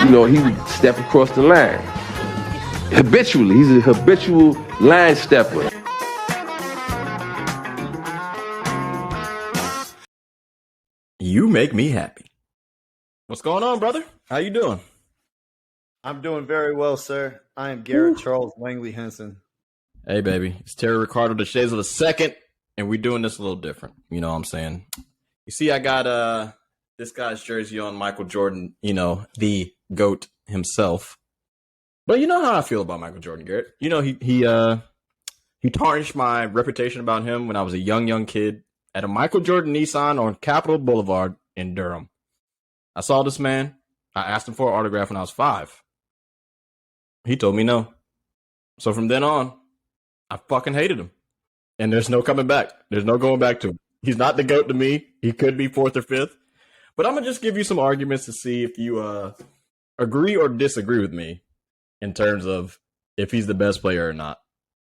he would step across the line. Habitually. He's a habitual line stepper. You make me happy. What's going on, brother? How you doing? I'm doing very well, sir. I am Garrett Charles Langley Henson. Hey, baby. It's Terry Ricardo DeShazel II, and we're doing this a little different. You know what I'm saying? You see, I got this guy's jersey on, Michael Jordan, the GOAT himself. But you know how I feel about Michael Jordan, Garrett. He tarnished my reputation about him when I was a young kid at a Michael Jordan Nissan on Capitol Boulevard in Durham. I saw this man. I asked him for an autograph when I was 5. He told me no. So from then on, I fucking hated him. And there's no coming back. There's no going back to him. He's not the GOAT to me. He could be 4th or 5th. But I'm going to just give you some arguments to see if you agree or disagree with me in terms of if he's the best player or not.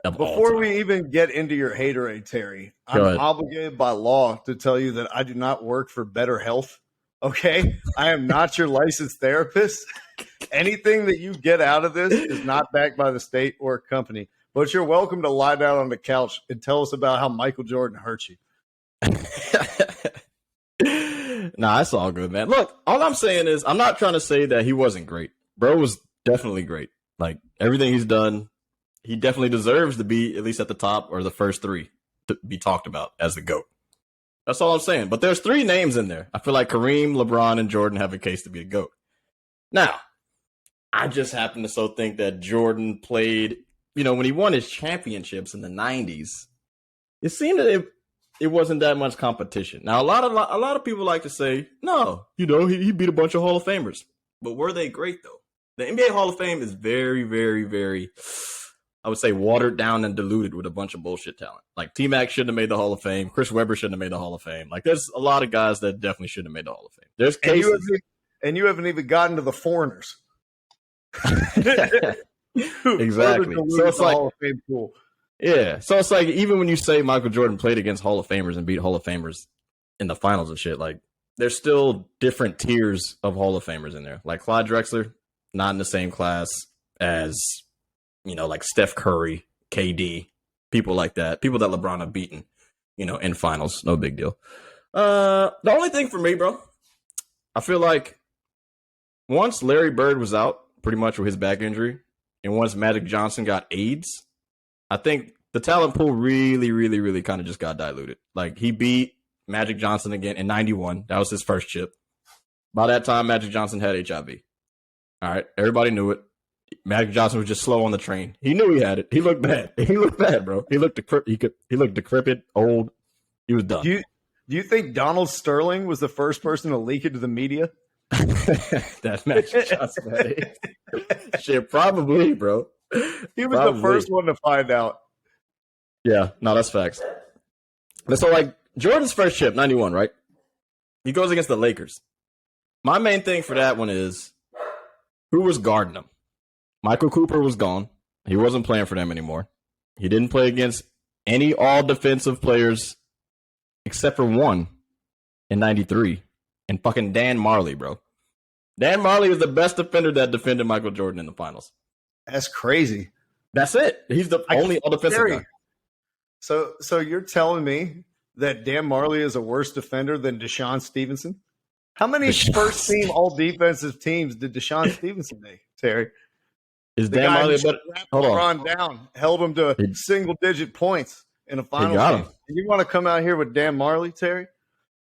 Before we even get into your haterade, Terry, I'm obligated by law to tell you that I do not work for Better Health. Okay? I am not your licensed therapist. Anything that you get out of this is not backed by the state or company. But you're welcome to lie down on the couch and tell us about how Michael Jordan hurt you. Nah, it's all good, man. Look, all I'm saying is I'm not trying to say that he wasn't great. Bro was definitely great. Like, everything he's done, he definitely deserves to be at least at the top or the first 3 to be talked about as the GOAT. That's all I'm saying. But there's 3 names in there. I feel like Kareem, LeBron, and Jordan have a case to be a GOAT. Now, I just happen to so think that Jordan played, when he won his championships in the 90s, it seemed that it wasn't that much competition. Now, a lot of people like to say, no, he beat a bunch of Hall of Famers. But were they great, though? The NBA Hall of Fame is very, very, very, I would say, watered down and diluted with a bunch of bullshit talent. Like, T-Mac shouldn't have made the Hall of Fame. Chris Webber shouldn't have made the Hall of Fame. Like, there's a lot of guys that definitely shouldn't have made the Hall of Fame. There's cases. And you haven't even gotten to the foreigners. Exactly. So it's like, Hall of Fame pool. Yeah. So it's like, even when you say Michael Jordan played against Hall of Famers and beat Hall of Famers in the finals and shit, like, there's still different tiers of Hall of Famers in there. Like Clyde Drexler, not in the same class as, like Steph Curry, KD, people like that. People that LeBron have beaten, in finals. No big deal. The only thing for me, bro, I feel like once Larry Bird was out, pretty much with his back injury, and once Magic Johnson got AIDS, I think the talent pool really, really, really kind of just got diluted. Like, he beat Magic Johnson again in 91. That was his first chip. By that time, Magic Johnson had HIV. All right, everybody knew it. Magic Johnson was just slow on the train. He knew he had it. He looked bad. He looked bad, bro. He looked decrepit, old. He was done. Do you think Donald Sterling was the first person to leak it to the media? That Magic Johnson had it. Shit, probably, bro. He was the first one to find out. Yeah, no, that's facts. So, like, Jordan's first chip, 91, right? He goes against the Lakers. My main thing for that one is, who was guarding him? Michael Cooper was gone. He wasn't playing for them anymore. He didn't play against any all-defensive players except for one in 93. And fucking Dan Marley, bro. Dan Marley was the best defender that defended Michael Jordan in the finals. That's crazy. That's it. He's the only all-defensive guy. So you're telling me that Dan Marley is a worse defender than Deshaun Stevenson? How many first-team all-defensive teams did Deshaun Stevenson make, Terry? Is Dan Marley a better? Hold on. Down, held him to single-digit points in a final game. You want to come out here with Dan Marley, Terry?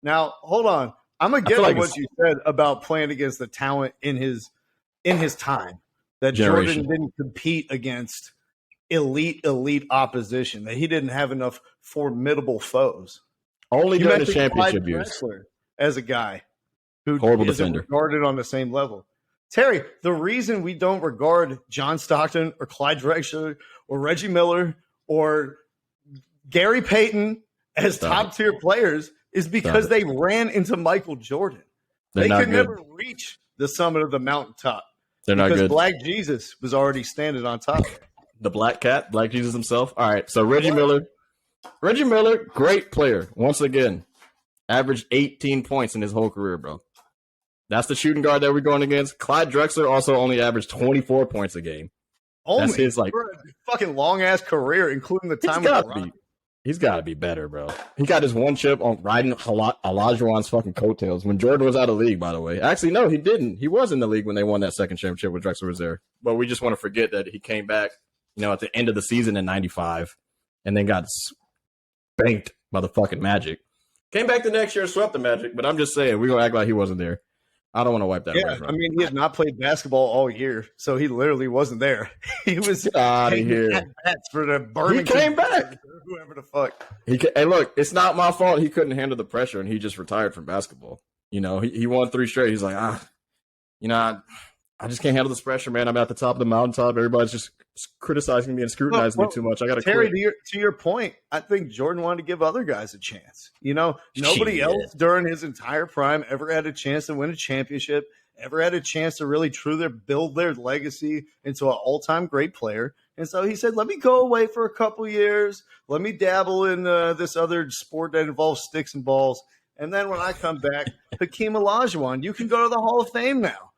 Now, hold on. I'm going to get to what you said about playing against the talent in his time, that Jordan didn't compete against elite opposition, that he didn't have enough formidable foes. Only during the championship years. As a guy who horrible isn't defender, regarded on the same level. Terry, the reason we don't regard John Stockton or Clyde Drexler or Reggie Miller or Gary Payton as top-tier players is because they ran into Michael Jordan. They could never reach the summit of the mountaintop. They're not good. Because Black Jesus was already standing on top. The Black Cat, Black Jesus himself. All right, so Reggie Miller, great player. Once again, averaged 18 points in his whole career, bro. That's the shooting guard that we're going against. Clyde Drexler also only averaged 24 points a game. That's his fucking long ass career, including the time with LeBron. He's got to be better, bro. He got his one chip on riding Olajuwon's fucking coattails when Jordan was out of the league, by the way. Actually, no, he didn't. He was in the league when they won that second championship when Drexler was there. But we just want to forget that he came back, at the end of the season in 95 and then got spanked by the fucking Magic. Came back the next year and swept the Magic, but I'm just saying, we're going to act like he wasn't there. I don't want to wipe that away, bro. I mean, he had not played basketball all year, so he literally wasn't there. He was out of here for the Birmingham. He came back. Whoever the fuck. Hey, look, it's not my fault. He couldn't handle the pressure, and he just retired from basketball. He won 3 straight. He's like, I just can't handle this pressure, man. I'm at the top of the mountaintop. Everybody's just criticizing me and scrutinizing me too much. I got to Terry, to your point, I think Jordan wanted to give other guys a chance. Nobody else during his entire prime ever had a chance to win a championship, ever had a chance to really build their legacy into an all-time great player. And so he said, let me go away for a couple years. Let me dabble in this other sport that involves sticks and balls. And then when I come back, Hakeem Olajuwon, you can go to the Hall of Fame now.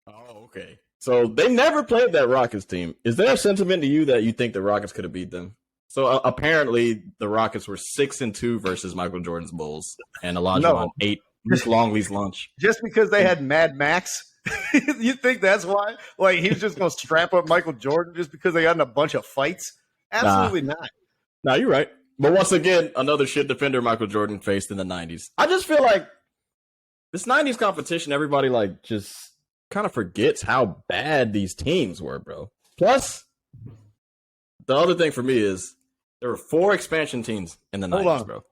Oh, okay. So they never played that Rockets team. Is there a sentiment to you that you think the Rockets could have beat them? So apparently the Rockets were 6-2 versus Michael Jordan's Bulls, and Olajuwon ate Miss Longley's lunch. Just because they had Mad Max, you think that's why? Like he was just going to strap up Michael Jordan just because they got in a bunch of fights? Absolutely not. No, you're right. But once again, another shit defender Michael Jordan faced in the 90s. I just feel like this 90s competition, everybody just kind of forgets how bad these teams were, bro. Plus, the other thing for me is there were 4 expansion teams in the 90s, bro.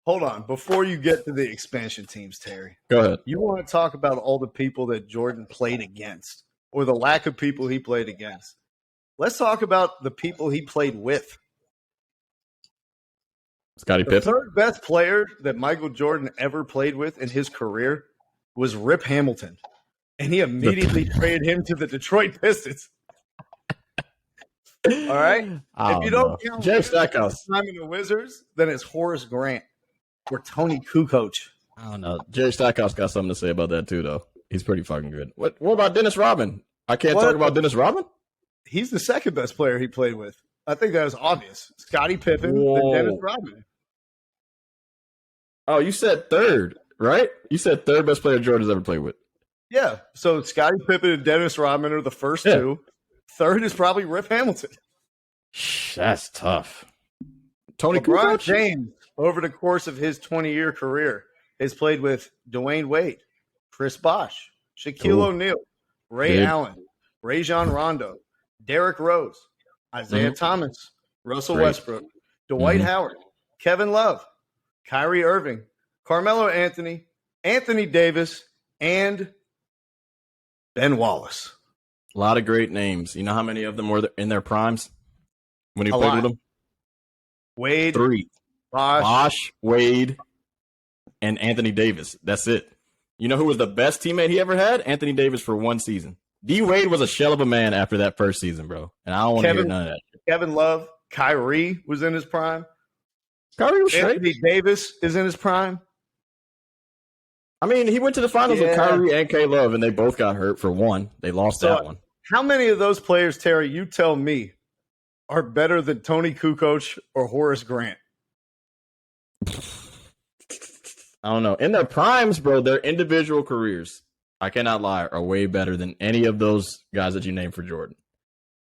Hold on. Before you get to the expansion teams, Terry. Go ahead. You want to talk about all the people that Jordan played against or the lack of people he played against. Let's talk about the people he played with. Scottie Pippen. The third best player that Michael Jordan ever played with in his career was Rip Hamilton. And he immediately traded him to the Detroit Pistons. All right? If you don't count Jeff Stackhouse time in the Wizards, then it's Horace Grant or Tony Kukoc. I don't know. Jerry Stackhouse got something to say about that too, though. He's pretty fucking good. What about Dennis Rodman? I can't talk about Dennis Rodman? He's the second best player he played with. I think that was obvious. Scottie Pippen and Dennis Rodman. Oh, you said third, right? You said third best player Jordan's ever played with. Yeah, so Scottie Pippen and Dennis Rodman are the first 2. Third is probably Rip Hamilton. That's tough. Tony LeBron James, over the course of his 20-year career, has played with Dwayne Wade, Chris Bosh, Shaquille O'Neal, Ray Allen, Rajon Rondo, Derrick Rose, Isaiah Thomas, Russell Westbrook, Dwight Howard, Kevin Love, Kyrie Irving, Carmelo Anthony, Anthony Davis, and Ben Wallace. A lot of great names. You know how many of them were in their primes when he played with them? Wade, 3. Bosh, Wade, and Anthony Davis. That's it. You know who was the best teammate he ever had? Anthony Davis for 1 season. D. Wade was a shell of a man after that first season, bro. And I don't want to hear none of that. Kevin Love, Kyrie was in his prime. Kyrie was straight. Anthony Davis is in his prime. I mean, he went to the finals with Kyrie and K. Love, and they both got hurt for 1. They lost that one. How many of those players, Terry, you tell me, are better than Tony Kukoc or Horace Grant? I don't know. In their primes, bro, their individual careers, I cannot lie, are way better than any of those guys that you named for Jordan.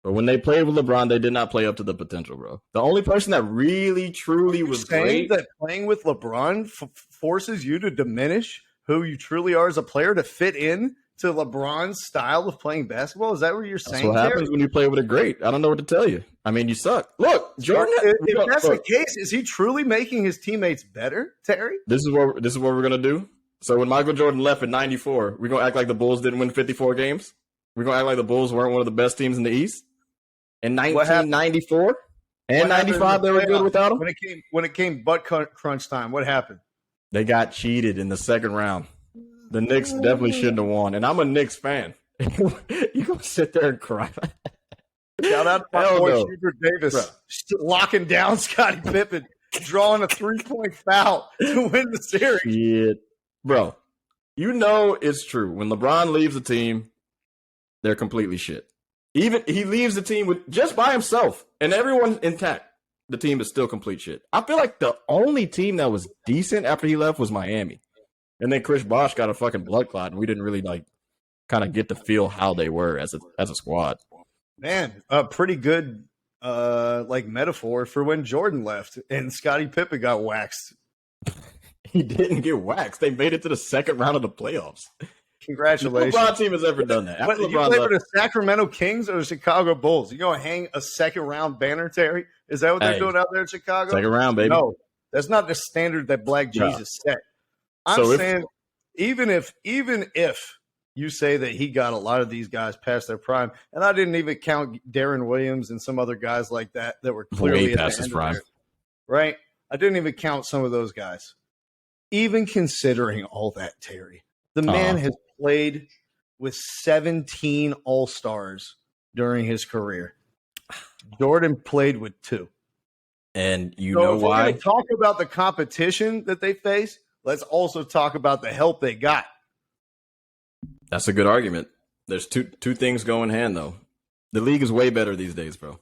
But when they played with LeBron, they did not play up to the potential, bro. The only person that really, truly was great. That playing with LeBron forces you to diminish who you truly are as a player to fit in to LeBron's style of playing basketball? Is that what you're saying? That's what happens when you play with a great. I don't know what to tell you. I mean, you suck. Look, Jordan. If that's the case, is he truly making his teammates better, Terry? This is what we're gonna do. So when Michael Jordan left in '94, we're gonna act like the Bulls didn't win 54 games. We're gonna act like the Bulls weren't one of the best teams in the East. In 1994 and 95, they were good without him. When it came butt crunch time, what happened? They got cheated in the second round. The Knicks definitely shouldn't have won, and I'm a Knicks fan. You gonna sit there and cry? Shout out to my boy Hubert Davis, locking down Scottie Pippen, drawing a 3-point foul to win the series. Shit. Bro, You know it's true. When LeBron leaves a team, they're completely shit. Even he leaves the team with just by himself and everyone intact. The team is still complete shit. I feel like the only team that was decent after he left was Miami. And then Chris Bosh got a fucking blood clot, and we didn't really kind of get to feel how they were as a squad. Man, a pretty good metaphor for when Jordan left and Scottie Pippen got waxed. He didn't get waxed. They made it to the second round of the playoffs. Congratulations. No LeBron team has ever done that. What, you play for the Sacramento Kings or the Chicago Bulls? You going to hang a second round banner, Terry? Is that what they're doing out there in Chicago? Second round, baby. No, that's not the standard that Black Jesus set. I'm saying even if you say that he got a lot of these guys past their prime, and I didn't even count Darren Williams and some other guys like that were clearly way past his prime. Right? I didn't even count some of those guys. Even considering all that, Terry, the man has played with 17 All-Stars during his career. Jordan played with 2. And you know why? We're going to talk about the competition that they face. Let's also talk about the help they got. That's a good argument. There's two things going hand, though. The league is way better these days, bro.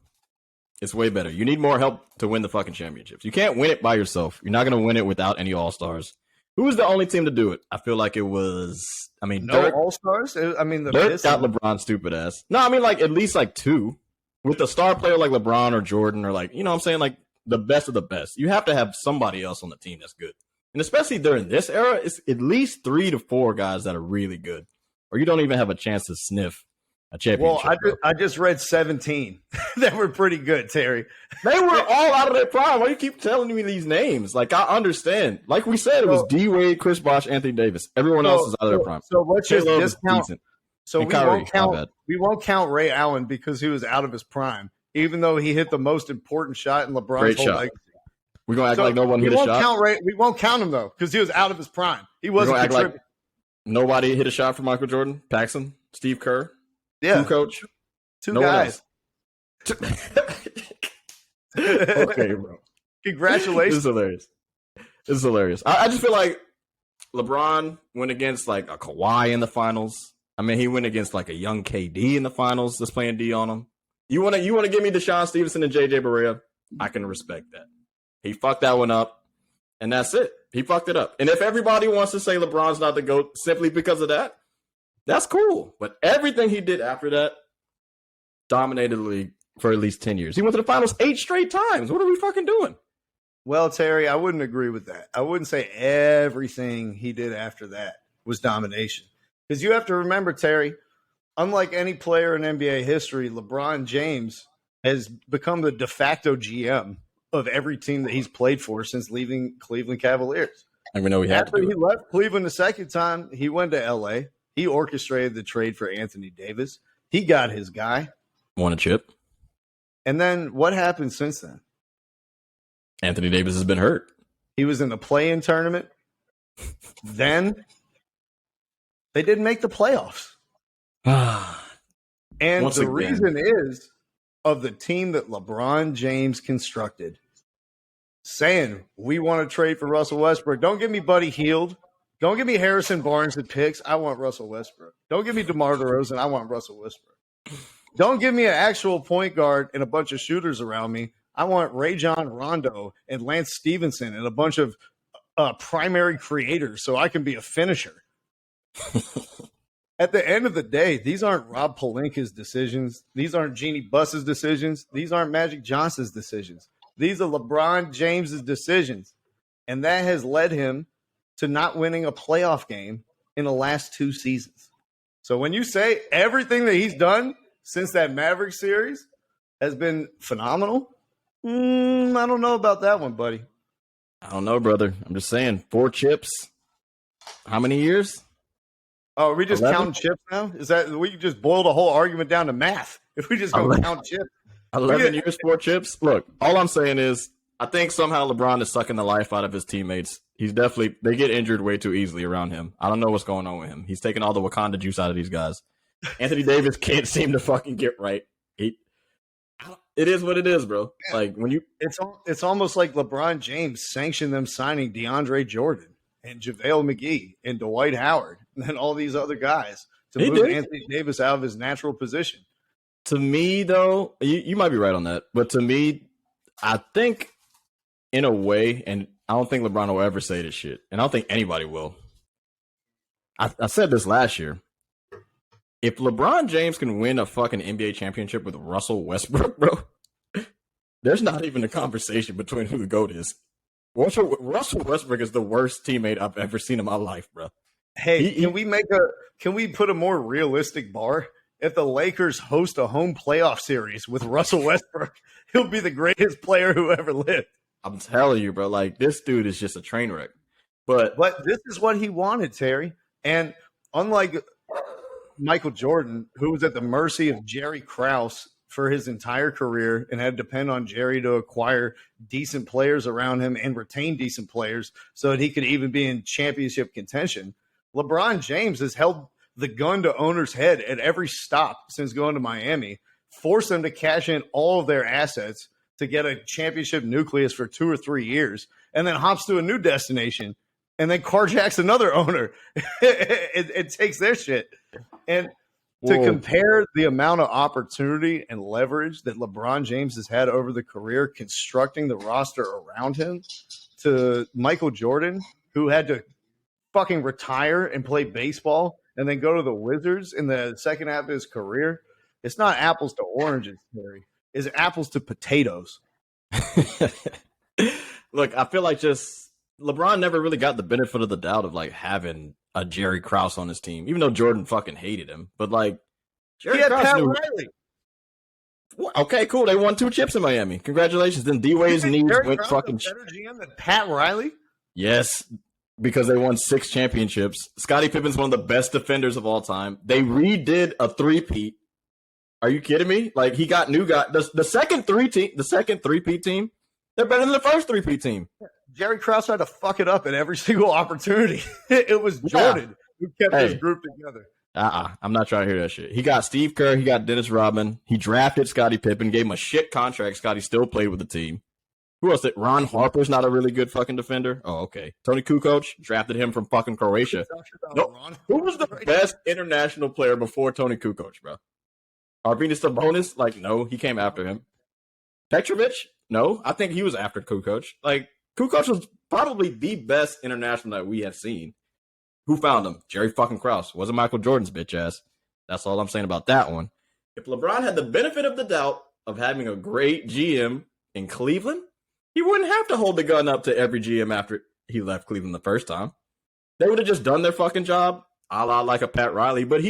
It's way better. You need more help to win the fucking championships. You can't win it by yourself. You're not going to win it without any All-Stars. Who was the only team to do it? I feel like it was. No Dirk, All-Stars. I mean, Dirk got LeBron's stupid ass. No, I mean at least 2 with a star player like LeBron or Jordan or you know what I'm saying, the best of the best. You have to have somebody else on the team that's good, and especially during this era, it's at least 3 to 4 guys that are really good, or you don't even have a chance to sniff a championship. Well, I just read 17 that were pretty good, Terry. They were all out of their prime. Why do you keep telling me these names? I understand. Like we said, it was D Wade, Chris Bosh, Anthony Davis. Everyone else is out of their prime. So let's just discount. So we won't count Ray Allen because he was out of his prime, even though he hit the most important shot in LeBron's whole legacy. We're gonna act like no one hit a shot. We won't count him though because he was out of his prime. He wasn't contributing. Like nobody hit a shot for Michael Jordan, Paxson, Steve Kerr. Yeah, coach, 2 guys. Okay, bro. Congratulations. This is hilarious. I just feel like LeBron went against a Kawhi in the finals. I mean, he went against a young KD in the finals that's playing D on him. You want to give me Deshaun Stevenson and JJ Barea? I can respect that. He fucked that one up, and that's it. He fucked it up. And if everybody wants to say LeBron's not the GOAT simply because of that, that's cool. But everything he did after that dominated the league for at least 10 years. He went to the finals 8 straight times. What are we fucking doing? Well, Terry, I wouldn't agree with that. I wouldn't say everything he did after that was domination. Because you have to remember, Terry, unlike any player in NBA history, LeBron James has become the de facto GM of every team that he's played for since leaving Cleveland Cavaliers. And we know after he left Cleveland the second time, he went to LA. He orchestrated the trade for Anthony Davis. He got his guy. Won a chip. And then what happened since then? Anthony Davis has been hurt. He was in the play-in tournament. Then they didn't make the playoffs. And the reason is of the team that LeBron James constructed, saying, we want to trade for Russell Westbrook. Don't give me Buddy Hield. Don't give me Harrison Barnes and picks. I want Russell Westbrook. Don't give me DeMar DeRozan. I want Russell Westbrook. Don't give me an actual point guard and a bunch of shooters around me. I want Rajon Rondo and Lance Stevenson and a bunch of primary creators so I can be a finisher. At the end of the day, these aren't Rob Pelinka's decisions. These aren't Jeannie Buss's decisions. These aren't Magic Johnson's decisions. These are LeBron James's decisions. And that has led him to not winning a playoff game in the last 2 seasons. So when you say everything that he's done since that Maverick series has been phenomenal, I don't know about that one, buddy. I don't know, brother. I'm just saying, 4 chips. How many years? Oh, are we just 11? Counting chips now? Is that we just boiled a whole argument down to math? If we just go count chips, 11 years, 4 chips. Look, all I'm saying is, I think somehow LeBron is sucking the life out of his teammates. He's definitely they get injured way too easily around him. I don't know what's going on with him. He's taking all the Wakanda juice out of these guys. Anthony Davis can't seem to fucking get right. It is what it is, bro. Like when you, it's almost like LeBron James sanctioned them signing DeAndre Jordan and JaVale McGee and Dwight Howard than all these other guys to move Anthony Davis out of his natural position. To me, though, you might be right on that. But to me, I think in a way, and I don't think LeBron will ever say this shit, and I don't think anybody will. I said this last year. If LeBron James can win a fucking NBA championship with Russell Westbrook, bro, there's not even a conversation between who the GOAT is. Russell Westbrook is the worst teammate I've ever seen in my life, bro. Hey, can we put a more realistic bar? If the Lakers host a home playoff series with Russell Westbrook, he'll be the greatest player who ever lived. I'm telling you, bro, like this dude is just a train wreck. But this is what he wanted, Terry. And unlike Michael Jordan, who was at the mercy of Jerry Krause for his entire career and had to depend on Jerry to acquire decent players around him and retain decent players so that he could even be in championship contention, LeBron James has held the gun to owner's head at every stop since going to Miami, forced them to cash in all of their assets to get a championship nucleus for 2 or 3 years, and then hops to a new destination and then carjacks another owner. it takes their shit. And to compare the amount of opportunity and leverage that LeBron James has had over the career constructing the roster around him to Michael Jordan, who had to fucking retire and play baseball and then go to the Wizards in the second half of his career, it's not apples to oranges, Terry. It's apples to potatoes. Look, I feel like just LeBron never really got the benefit of the doubt of like having a Jerry Krause on his team, even though Jordan fucking hated him. But like, Jerry Krause Pat Riley. Okay, cool. They won 2 chips in Miami. Congratulations. Then D-Wade's knees went Krause fucking. Better GM than Pat Riley? Yes, because they won 6 championships. Scottie Pippen's one of the best defenders of all time. They redid a 3-peat. Are you kidding me? Like he got new guy. The second 3-peat team, they're better than the first 3-peat team. Jerry Krause had to fuck it up at every single opportunity. It was Jordan who kept this group together. I'm not trying to hear that shit. He got Steve Kerr. He got Dennis Rodman. He drafted Scottie Pippen, gave him a shit contract. Scottie still played with the team. Who else? Ron Harper's not a really good fucking defender. Oh, okay. Tony Kukoc drafted him from fucking Croatia. Nope. Who was the best international player before Tony Kukoc, bro? Arvidas Sabonis? Like, no, he came after him. Petrovic? No, I think he was after Kukoc. Like, Kukoc was probably the best international that we have seen. Who found him? Jerry fucking Krause. Wasn't Michael Jordan's bitch ass. That's all I'm saying about that one. If LeBron had the benefit of the doubt of having a great GM in Cleveland, he wouldn't have to hold the gun up to every GM after he left Cleveland the first time. They would have just done their fucking job, a la like a Pat Riley. But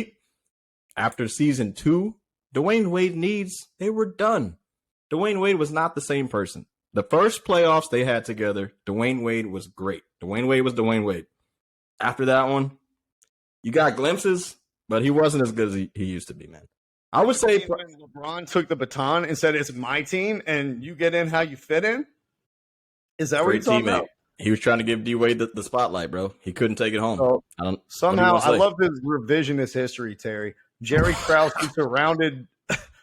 after season 2, Dwayne Wade they were done. Dwayne Wade was not the same person. The first playoffs they had together, Dwayne Wade was great. Dwayne Wade was Dwayne Wade. After that one, you got glimpses, but he wasn't as good as he used to be, man. I would say when LeBron took the baton and said, "It's my team, and you get in how you fit in." Is that what you're talking about? He was trying to give D Wade the spotlight, bro. He couldn't take it home. So, I love his revisionist history, Terry. Jerry Krause,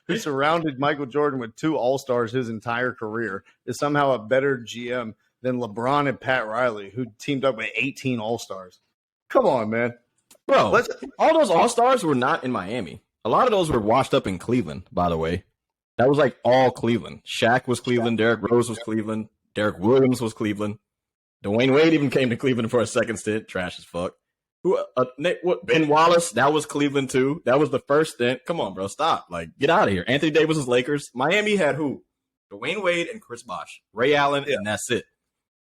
who surrounded Michael Jordan with 2 All-Stars his entire career, is somehow a better GM than LeBron and Pat Riley, who teamed up with 18 All-Stars. Come on, man. Bro, all those All-Stars were not in Miami. A lot of those were washed up in Cleveland, by the way. That was like all Cleveland. Shaq was Cleveland. Derrick Rose was Cleveland. Derrick Williams was Cleveland. Dwayne Wade even came to Cleveland for a second stint. Trash as fuck. Ben Wallace, that was Cleveland too. That was the first stint. Come on, bro. Stop. Like, get out of here. Anthony Davis was Lakers. Miami had who? Dwayne Wade and Chris Bosh. Ray Allen, and that's it.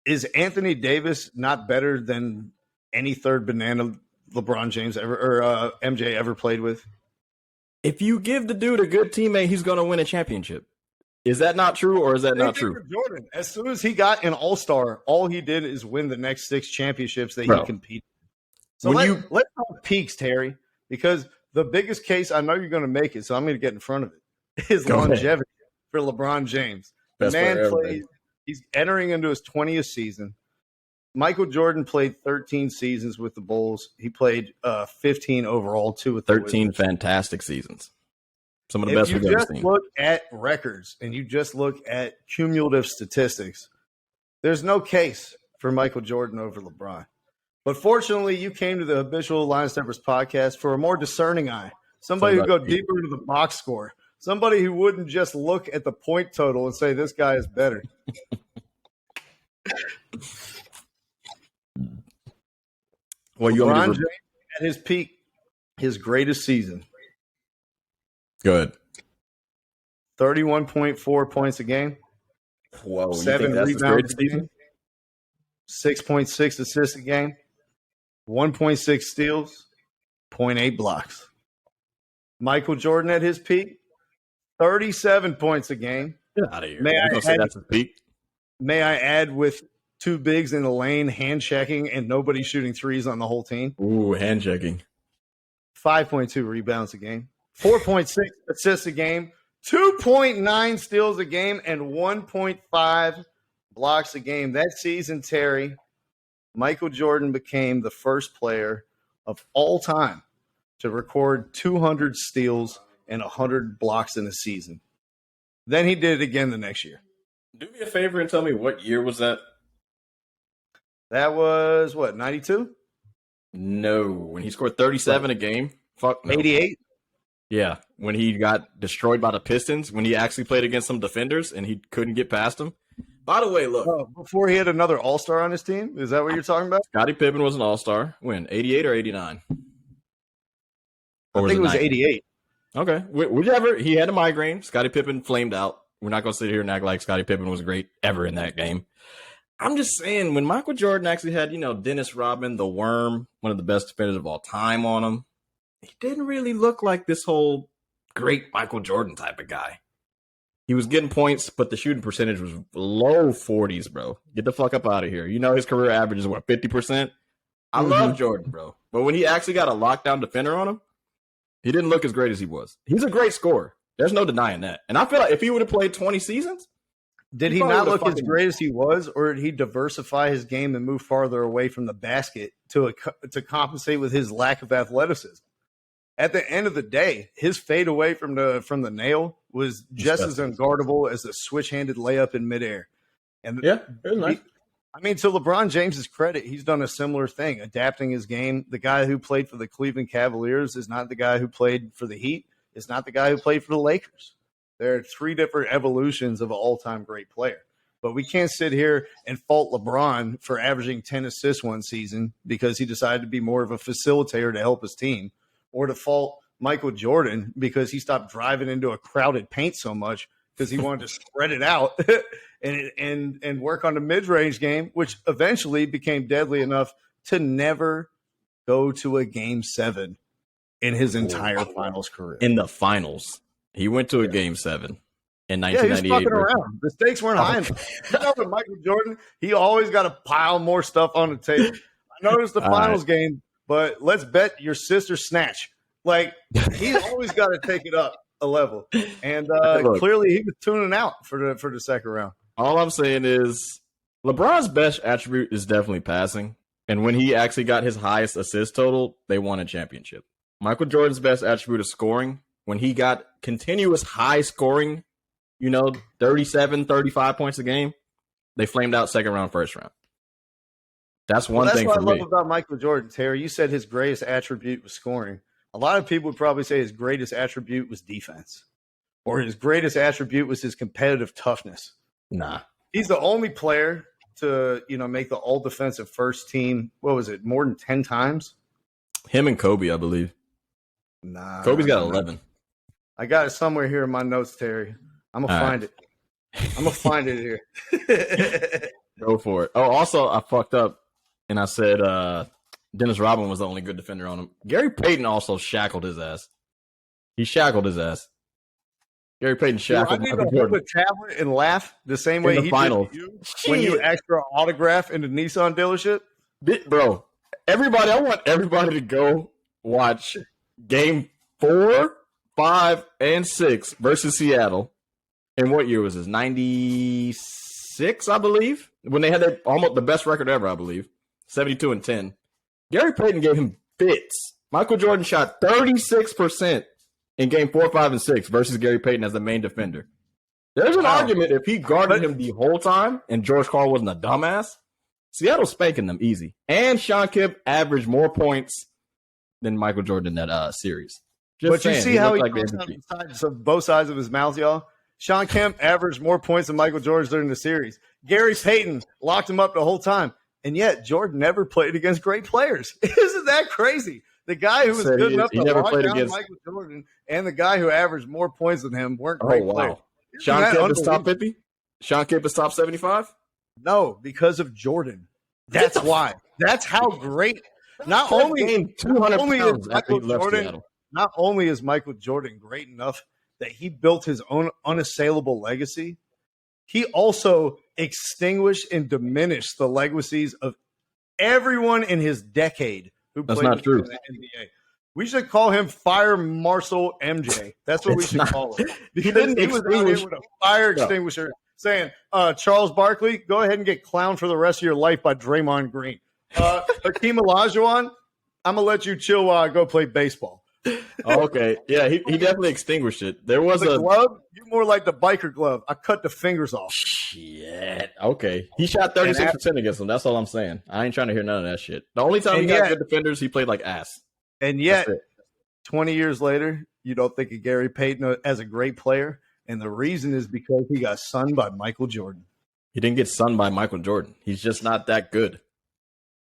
Is Anthony Davis not better than any third banana LeBron James ever or MJ ever played with? If you give the dude a good teammate, he's going to win a championship. Is that not true, or is that not true? Jordan, as soon as he got an All-Star, all he did is win the next 6 championships that he competed. So let's talk peaks, Terry, because the biggest case, I know you're going to make it, so I'm going to get in front of it, is longevity for LeBron James. The man plays, he's entering into his 20th season. Michael Jordan played 13 seasons with the Bulls. He played 15 overall, 2 with the 13 Wizards. Fantastic seasons. Some of the best we've ever seen. If you just look at records and you just look at cumulative statistics, there's no case for Michael Jordan over LeBron. But fortunately, you came to the Habitual Line Steppers podcast for a more discerning eye. Somebody who go deeper into the box score. Somebody who wouldn't just look at the point total and say, this guy is better. Well, LeBron James at his peak, his greatest season. Good. 31.4 points a game. Whoa, 7 rebounds a game. 6.6 assists a game. 1.6 steals. 0.8 blocks. Michael Jordan at his peak, 37 points a game. Get out of here. That's his peak. May I add with 2 bigs in the lane, hand checking, and nobody shooting threes on the whole team? Ooh, hand checking. 5.2 rebounds a game. 4.6 assists a game. 2.9 steals a game, and 1.5 blocks a game. That season, Terry, Michael Jordan became the first player of all time to record 200 steals and 100 blocks in a season. Then he did it again the next year. Do me a favor and tell me what year was that? That was, 92? No, when he scored 37 a game. Fuck no. 88? Yeah, when he got destroyed by the Pistons, when he actually played against some defenders and he couldn't get past them. By the way, look. Oh, before he had another all-star on his team? Is that what you're talking about? Scottie Pippen was an all-star. When? 88 or 89? I think it was 88. Okay. Whichever. He had a migraine. Scottie Pippen flamed out. We're not going to sit here and act like Scottie Pippen was great ever in that game. I'm just saying, when Michael Jordan actually had, Dennis Rodman, the Worm, one of the best defenders of all time on him, he didn't really look like this whole great Michael Jordan type of guy. He was getting points, but the shooting percentage was low 40s, bro. Get the fuck up out of here. His career average is, 50%? I love Jordan, bro. But when he actually got a lockdown defender on him, he didn't look as great as he was. He's a great scorer. There's no denying that. And I feel like if he would have played 20 seasons, did he not look as great as he was, or did he diversify his game and move farther away from the basket to compensate with his lack of athleticism? At the end of the day, his fade away from the nail was just as unguardable as a switch-handed layup in midair. And yeah, it was nice. To LeBron James's credit, he's done a similar thing, adapting his game. The guy who played for the Cleveland Cavaliers is not the guy who played for the Heat. Is not the guy who played for the Lakers. There are 3 different evolutions of an all-time great player. But we can't sit here and fault LeBron for averaging 10 assists one season because he decided to be more of a facilitator to help his team, or to fault Michael Jordan because he stopped driving into a crowded paint so much because he wanted to spread it out and work on the mid-range game, which eventually became deadly enough to never go to a Game 7 in his entire finals career. In the finals. He went to a Game 7 in 1998. Yeah, he was fucking around. The stakes weren't high enough. With Michael Jordan, he always got to pile more stuff on the table. I know it's the finals game, but let's bet your sister snatch. Like, he's always got to take it up a level. And clearly he was tuning out for the second round. All I'm saying is LeBron's best attribute is definitely passing. And when he actually got his highest assist total, they won a championship. Michael Jordan's best attribute is scoring. When he got continuous high scoring, 37, 35 points a game, they flamed out second round, first round. That's one thing for me. That's what I love about Michael Jordan, Terry. You said his greatest attribute was scoring. A lot of people would probably say his greatest attribute was defense, or his greatest attribute was his competitive toughness. Nah. He's the only player to, make the all defensive first team. What was it? More than 10 times? Him and Kobe, I believe. Nah. Kobe's got 11. I got it somewhere here in my notes, Terry. I'm going to find it. I'm going to find it here. Go for it. Oh, also, I fucked up and I said Dennis Rodman was the only good defender on him. Gary Payton also shackled his ass. He shackled his ass. Gary Payton shackled Michael Jordan. I need to hold a tablet and laugh the same way he did you when you asked for an autograph in the Nissan dealership. Bro, I want everybody to go watch Game 4, 5, and 6 versus Seattle. And what year was this? 96, I believe, when they had almost the best record ever, I believe, 72-10. Gary Payton gave him fits. Michael Jordan shot 36% in Game 4, 5, and 6 versus Gary Payton as the main defender. There's an argument if he guarded him the whole time and George Karl wasn't a dumbass, Seattle's spanking them easy. And Sean Kemp averaged more points than Michael Jordan in that series. But saying, you see how he talks on both sides of his mouth, y'all? Sean Kemp averaged more points than Michael Jordan during the series. Gary Payton locked him up the whole time. And yet Jordan never played against great players. Isn't that crazy? The guy who was good enough to lock down Michael Jordan and the guy who averaged more points than him weren't great players. Sean Kemp is top 50? Sean Kemp is top 75? No, because of Jordan. That's why. That's how great. Not only 200 is Michael Jordan, not only is Michael Jordan great enough that he built his own unassailable legacy, he also extinguished and diminished the legacies of everyone in his decade who played in the NBA. We should call him Fire Marshal MJ. That's what we should call him. Because he was out here with a fire extinguisher saying, Charles Barkley, go ahead and get clowned for the rest of your life by Draymond Green. Hakeem Olajuwon, I'm going to let you chill while I go play baseball. Okay. Yeah, he definitely extinguished it. There was a glove. You're more like the biker glove. I cut the fingers off. Shit. Okay. He shot 36% against them. That's all I'm saying. I ain't trying to hear none of that shit. The only time he got good defenders, he played like ass. And yet, 20 years later, you don't think of Gary Payton as a great player. And the reason is because he got sunned by Michael Jordan. He didn't get sunned by Michael Jordan. He's just not that good.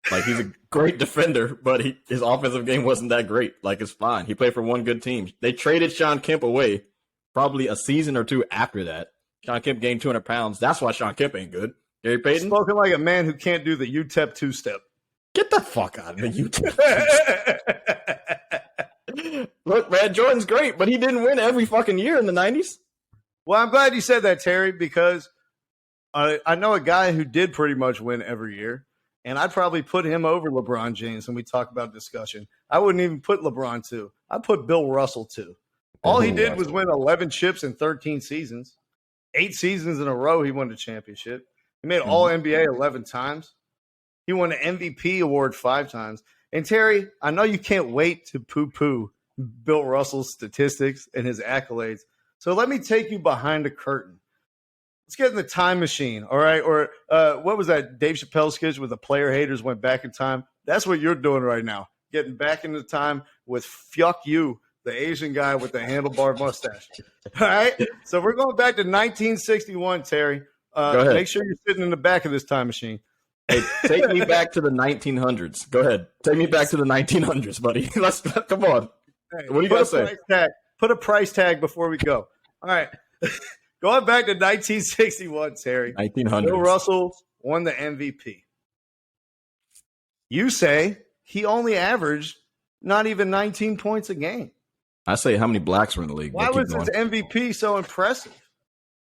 Like, he's a great defender, but his offensive game wasn't that great. Like, it's fine. He played for one good team. They traded Sean Kemp away probably a season or two after that. Sean Kemp gained 200 pounds. That's why Sean Kemp ain't good. Gary Payton? Spoken like a man who can't do the UTEP two-step. Get the fuck out of me, UTEP two-step. Look, man, Jordan's great, but he didn't win every fucking year in the 90s. Well, I'm glad you said that, Terry, because I know a guy who did pretty much win every year. And I'd probably put him over LeBron James when we talk about discussion. I wouldn't even put LeBron 2. I'd put Bill Russell 2. All he did was win 11 chips in 13 seasons. 8 seasons in a row, he won the championship. He made All-NBA 11 times. He won the MVP award 5 times. And, Terry, I know you can't wait to poo-poo Bill Russell's statistics and his accolades. So let me take you behind the curtain. Let's get in the time machine, all right? Or what was that Dave Chappelle sketch where the player haters went back in time? That's what you're doing right now, getting back into time with Fuck You, the Asian guy with the handlebar mustache. All right? So we're going back to 1961, Terry. Make sure you're sitting in the back of this time machine. Hey, take me back to the 1900s. Go ahead. Take me back to the 1900s, buddy. Come on. Hey, what do you got to say? Put a price tag before we go. All right. Going back to 1961, Terry. 1900s. Bill Russell won the MVP. You say he only averaged not even 19 points a game. I say how many blacks were in the league. Why was his MVP so impressive?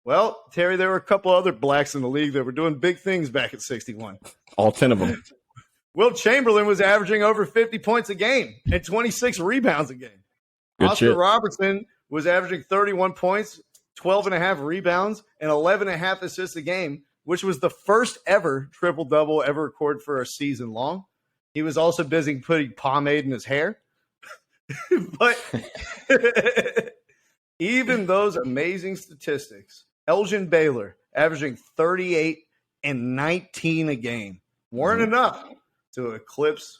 Well, Terry, there were a couple other blacks in the league that were doing big things back at 61. All 10 of them. Will Chamberlain was averaging over 50 points a game and 26 rebounds a game. Oscar Robertson was averaging 31 points, 12.5 rebounds, and 11.5 assists a game, which was the first ever triple-double ever recorded for a season long. He was also busy putting pomade in his hair. But even those amazing statistics, Elgin Baylor averaging 38 and 19 a game weren't enough to eclipse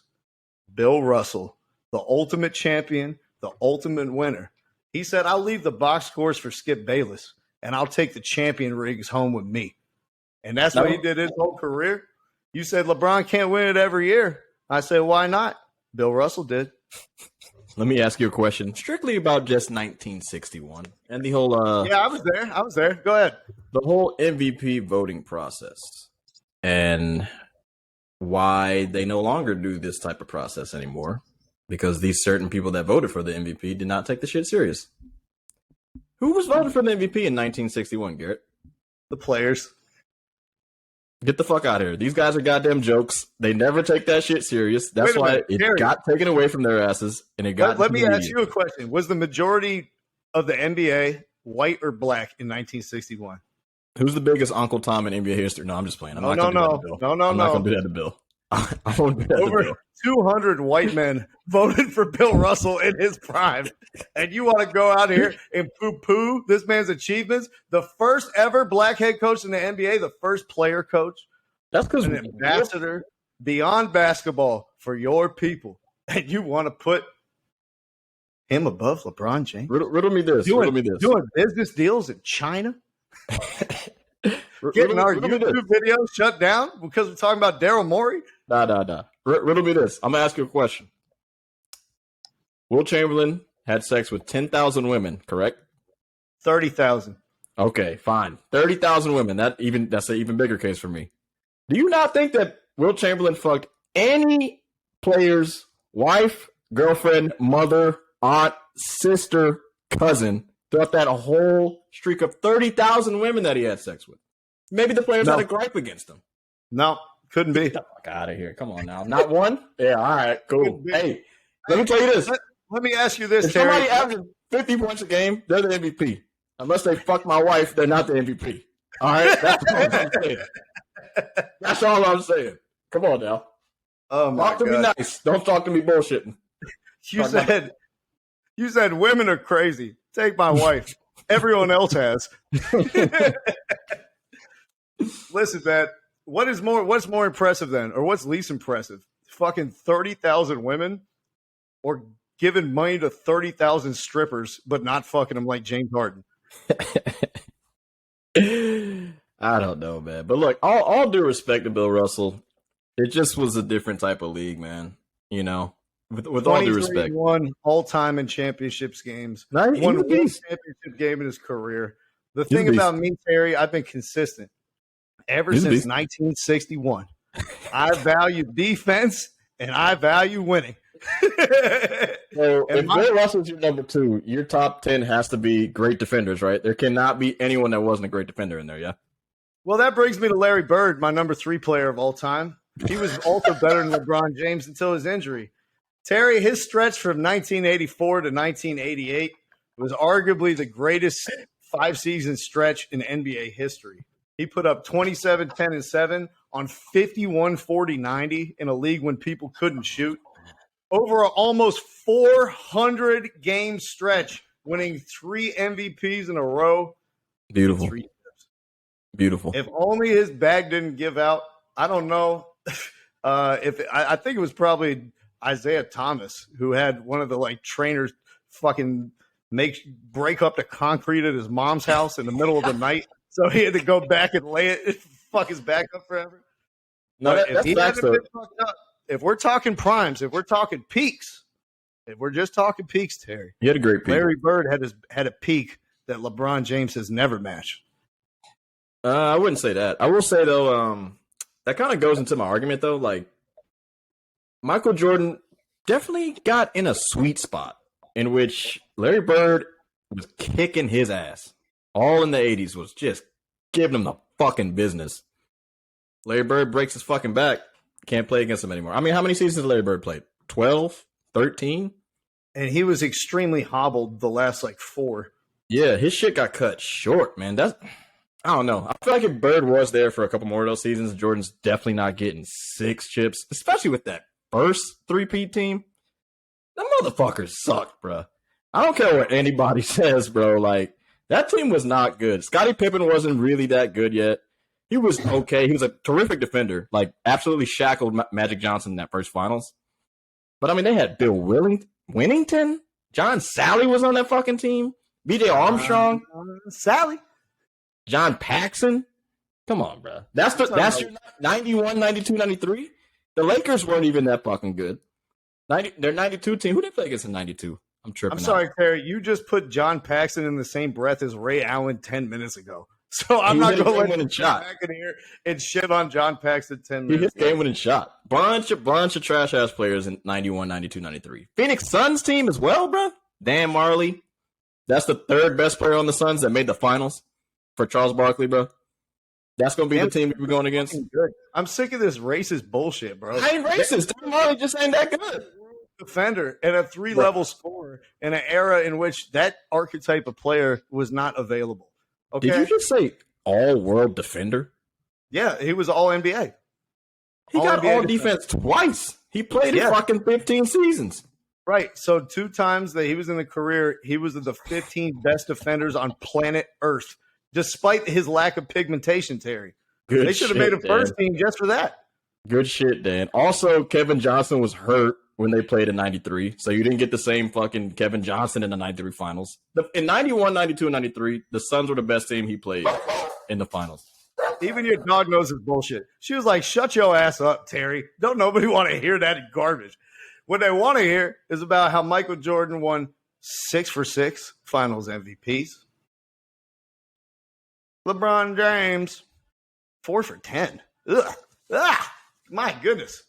Bill Russell, the ultimate champion, the ultimate winner. He said, I'll leave the box scores for Skip Bayless, and I'll take the champion rings home with me. And that's what he did his whole career. You said LeBron can't win it every year. I said, why not? Bill Russell did. Let me ask you a question strictly about just 1961 and the whole yeah, I was there. Go ahead. The whole MVP voting process and why they no longer do this type of process anymore. Because these certain people that voted for the MVP did not take the shit serious. Who was voted for the MVP in 1961, Garrett? The players. Get the fuck out of here. These guys are goddamn jokes. They never take that shit serious. That's why it got taken away from their asses. And it got. Let me ask you a question. Was the majority of the NBA white or black in 1961? Who's the biggest Uncle Tom in NBA history? No, I'm just playing. I'm not going to do that to Bill. I won't do that to Over Bill. 200 white men voted for Bill Russell in his prime. And you want to go out here and poo-poo this man's achievements? The first ever black head coach in the NBA, the first player coach, That's because an ambassador beyond basketball for your people, and you want to put him above LeBron James? Riddle me this. Doing business deals in China? Getting our YouTube videos shut down because we're talking about Daryl Morey? Nah. Riddle me this. I'm going to ask you a question. Will Chamberlain had sex with 10,000 women, correct? 30,000. Okay, fine. 30,000 women. That's an even bigger case for me. Do you not think that Will Chamberlain fucked any player's wife, girlfriend, mother, aunt, sister, cousin throughout that whole streak of 30,000 women that he had sex with? Maybe the players had a gripe against him. No, couldn't be. Get the fuck out of here. Come on now. Not one? Yeah, all right, cool. Hey, let me tell you this. Let me ask you this, if somebody averages 50 points a game, they're the MVP. Unless they fuck my wife, they're not the MVP. All right? That's all I'm saying. That's all I'm saying. Come on now. Oh my talk to me nice. Don't talk to me bullshitting. You said women are crazy. Take my wife. Everyone else has. Listen, man. What's more impressive then, or what's least impressive? Fucking 30,000 women, or giving money to 30,000 strippers, but not fucking them like James Harden? I don't know, man. But look, all due respect to Bill Russell, it just was a different type of league, man. You know, with all due respect. Won all-time in championships games. Won one championship game in his career. The thing about me, Terry, I've been consistent ever since 1961. I value defense and I value winning. So if Bill Russell's your number 2, your top 10 has to be great defenders, right? There cannot be anyone that wasn't a great defender in there, yeah? Well, that brings me to Larry Bird, my number 3 player of all time. He was also better than LeBron James until his injury. Terry, his stretch from 1984 to 1988 was arguably the greatest 5-season stretch in NBA history. He put up 27, 10, and 7 on 51, 40, 90 in a league when people couldn't shoot. Over an almost 400-game stretch, winning 3 MVPs in a row. Beautiful. Beautiful. If only his bag didn't give out. I don't know. I think it was probably Isaiah Thomas who had one of the trainers fucking break up the concrete at his mom's house in the middle of the night, so he had to go back and lay it, fuck his back up forever. No, that's facts though. If we're talking primes, if we're talking peaks, if we're just talking peaks, Terry, he had a great peak. Larry Bird had a peak that LeBron James has never matched. I wouldn't say that. I will say though, that kind of goes into my argument though. Like Michael Jordan definitely got in a sweet spot in which Larry Bird was kicking his ass. All in the 80s was just giving him the fucking business. Larry Bird breaks his fucking back. Can't play against him anymore. I mean, how many seasons did Larry Bird play? 12? 13? And he was extremely hobbled the last 4. Yeah, his shit got cut short, man. I don't know. I feel like if Bird was there for a couple more of those seasons, Jordan's definitely not getting 6 chips, especially with that first 3-peat team. Them motherfuckers sucked, bro. I don't care what anybody says, bro. Like, that team was not good. Scottie Pippen wasn't really that good yet. He was okay. He was a terrific defender. Like, absolutely shackled Magic Johnson in that first finals. But, I mean, they had Bill Winnington. John Sally was on that fucking team. B.J. Armstrong. Sally. John Paxson. Come on, bro. That's your 91, 92, 93? The Lakers weren't even that fucking good. Their 92 team. Who did they play against in 92? I'm tripping. I'm sorry, Terry. You just put John Paxson in the same breath as Ray Allen 10 minutes ago. So I'm not going to let you back in here and shit on John Paxson 10 minutes. He hit game-winning shot. Bunch of trash-ass players in 91, 92, 93. Phoenix Suns team as well, bro. Dan Marley. That's the 3rd best player on the Suns that made the finals for Charles Barkley, bro. That's going to be the team we're going against. I'm sick of this racist bullshit, bro. I ain't racist. Dan Marley just ain't that good. Defender and a 3-level scorer in an era in which that archetype of player was not available. Okay. Did you just say all-world defender? Yeah, he was all-NBA. He got all defense twice. He played in fucking 15 seasons. Right. So 2 times that he was in the career, he was the 15 best defenders on planet Earth, despite his lack of pigmentation, Terry. They should have made a first team just for that. Good shit, Dan. Also, Kevin Johnson was hurt when they played in 93, so you didn't get the same fucking Kevin Johnson in the 93 finals. In 91, 92, and 93, the Suns were the best team he played in the finals. Even your dog knows his bullshit. She was like, shut your ass up, Terry. Don't nobody want to hear that garbage. What they want to hear is about how Michael Jordan won 6 for 6 finals MVPs. LeBron James, 4 for 10. Ugh. My goodness.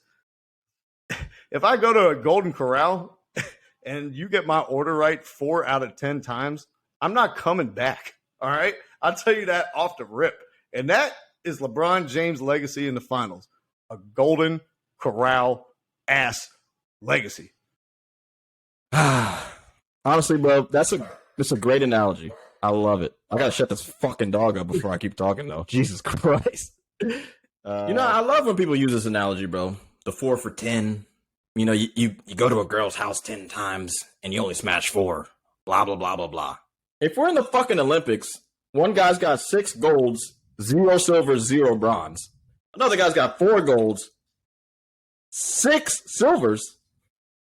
If I go to a Golden Corral and you get my order right 4 out of 10 times, I'm not coming back. All right? I'll tell you that off the rip. And that is LeBron James' legacy in the finals. A Golden Corral ass legacy. Honestly, bro, that's a great analogy. I love it. I gotta shut this fucking dog up before I keep talking, though. Jesus Christ. I love when people use this analogy, bro. The 4 for 10. You know, you go to a girl's house 10 times and you only smash 4. Blah, blah, blah, blah, blah. If we're in the fucking Olympics, one guy's got 6 golds, 0 silver, 0 bronze. Another guy's got 4 golds, 6 silvers.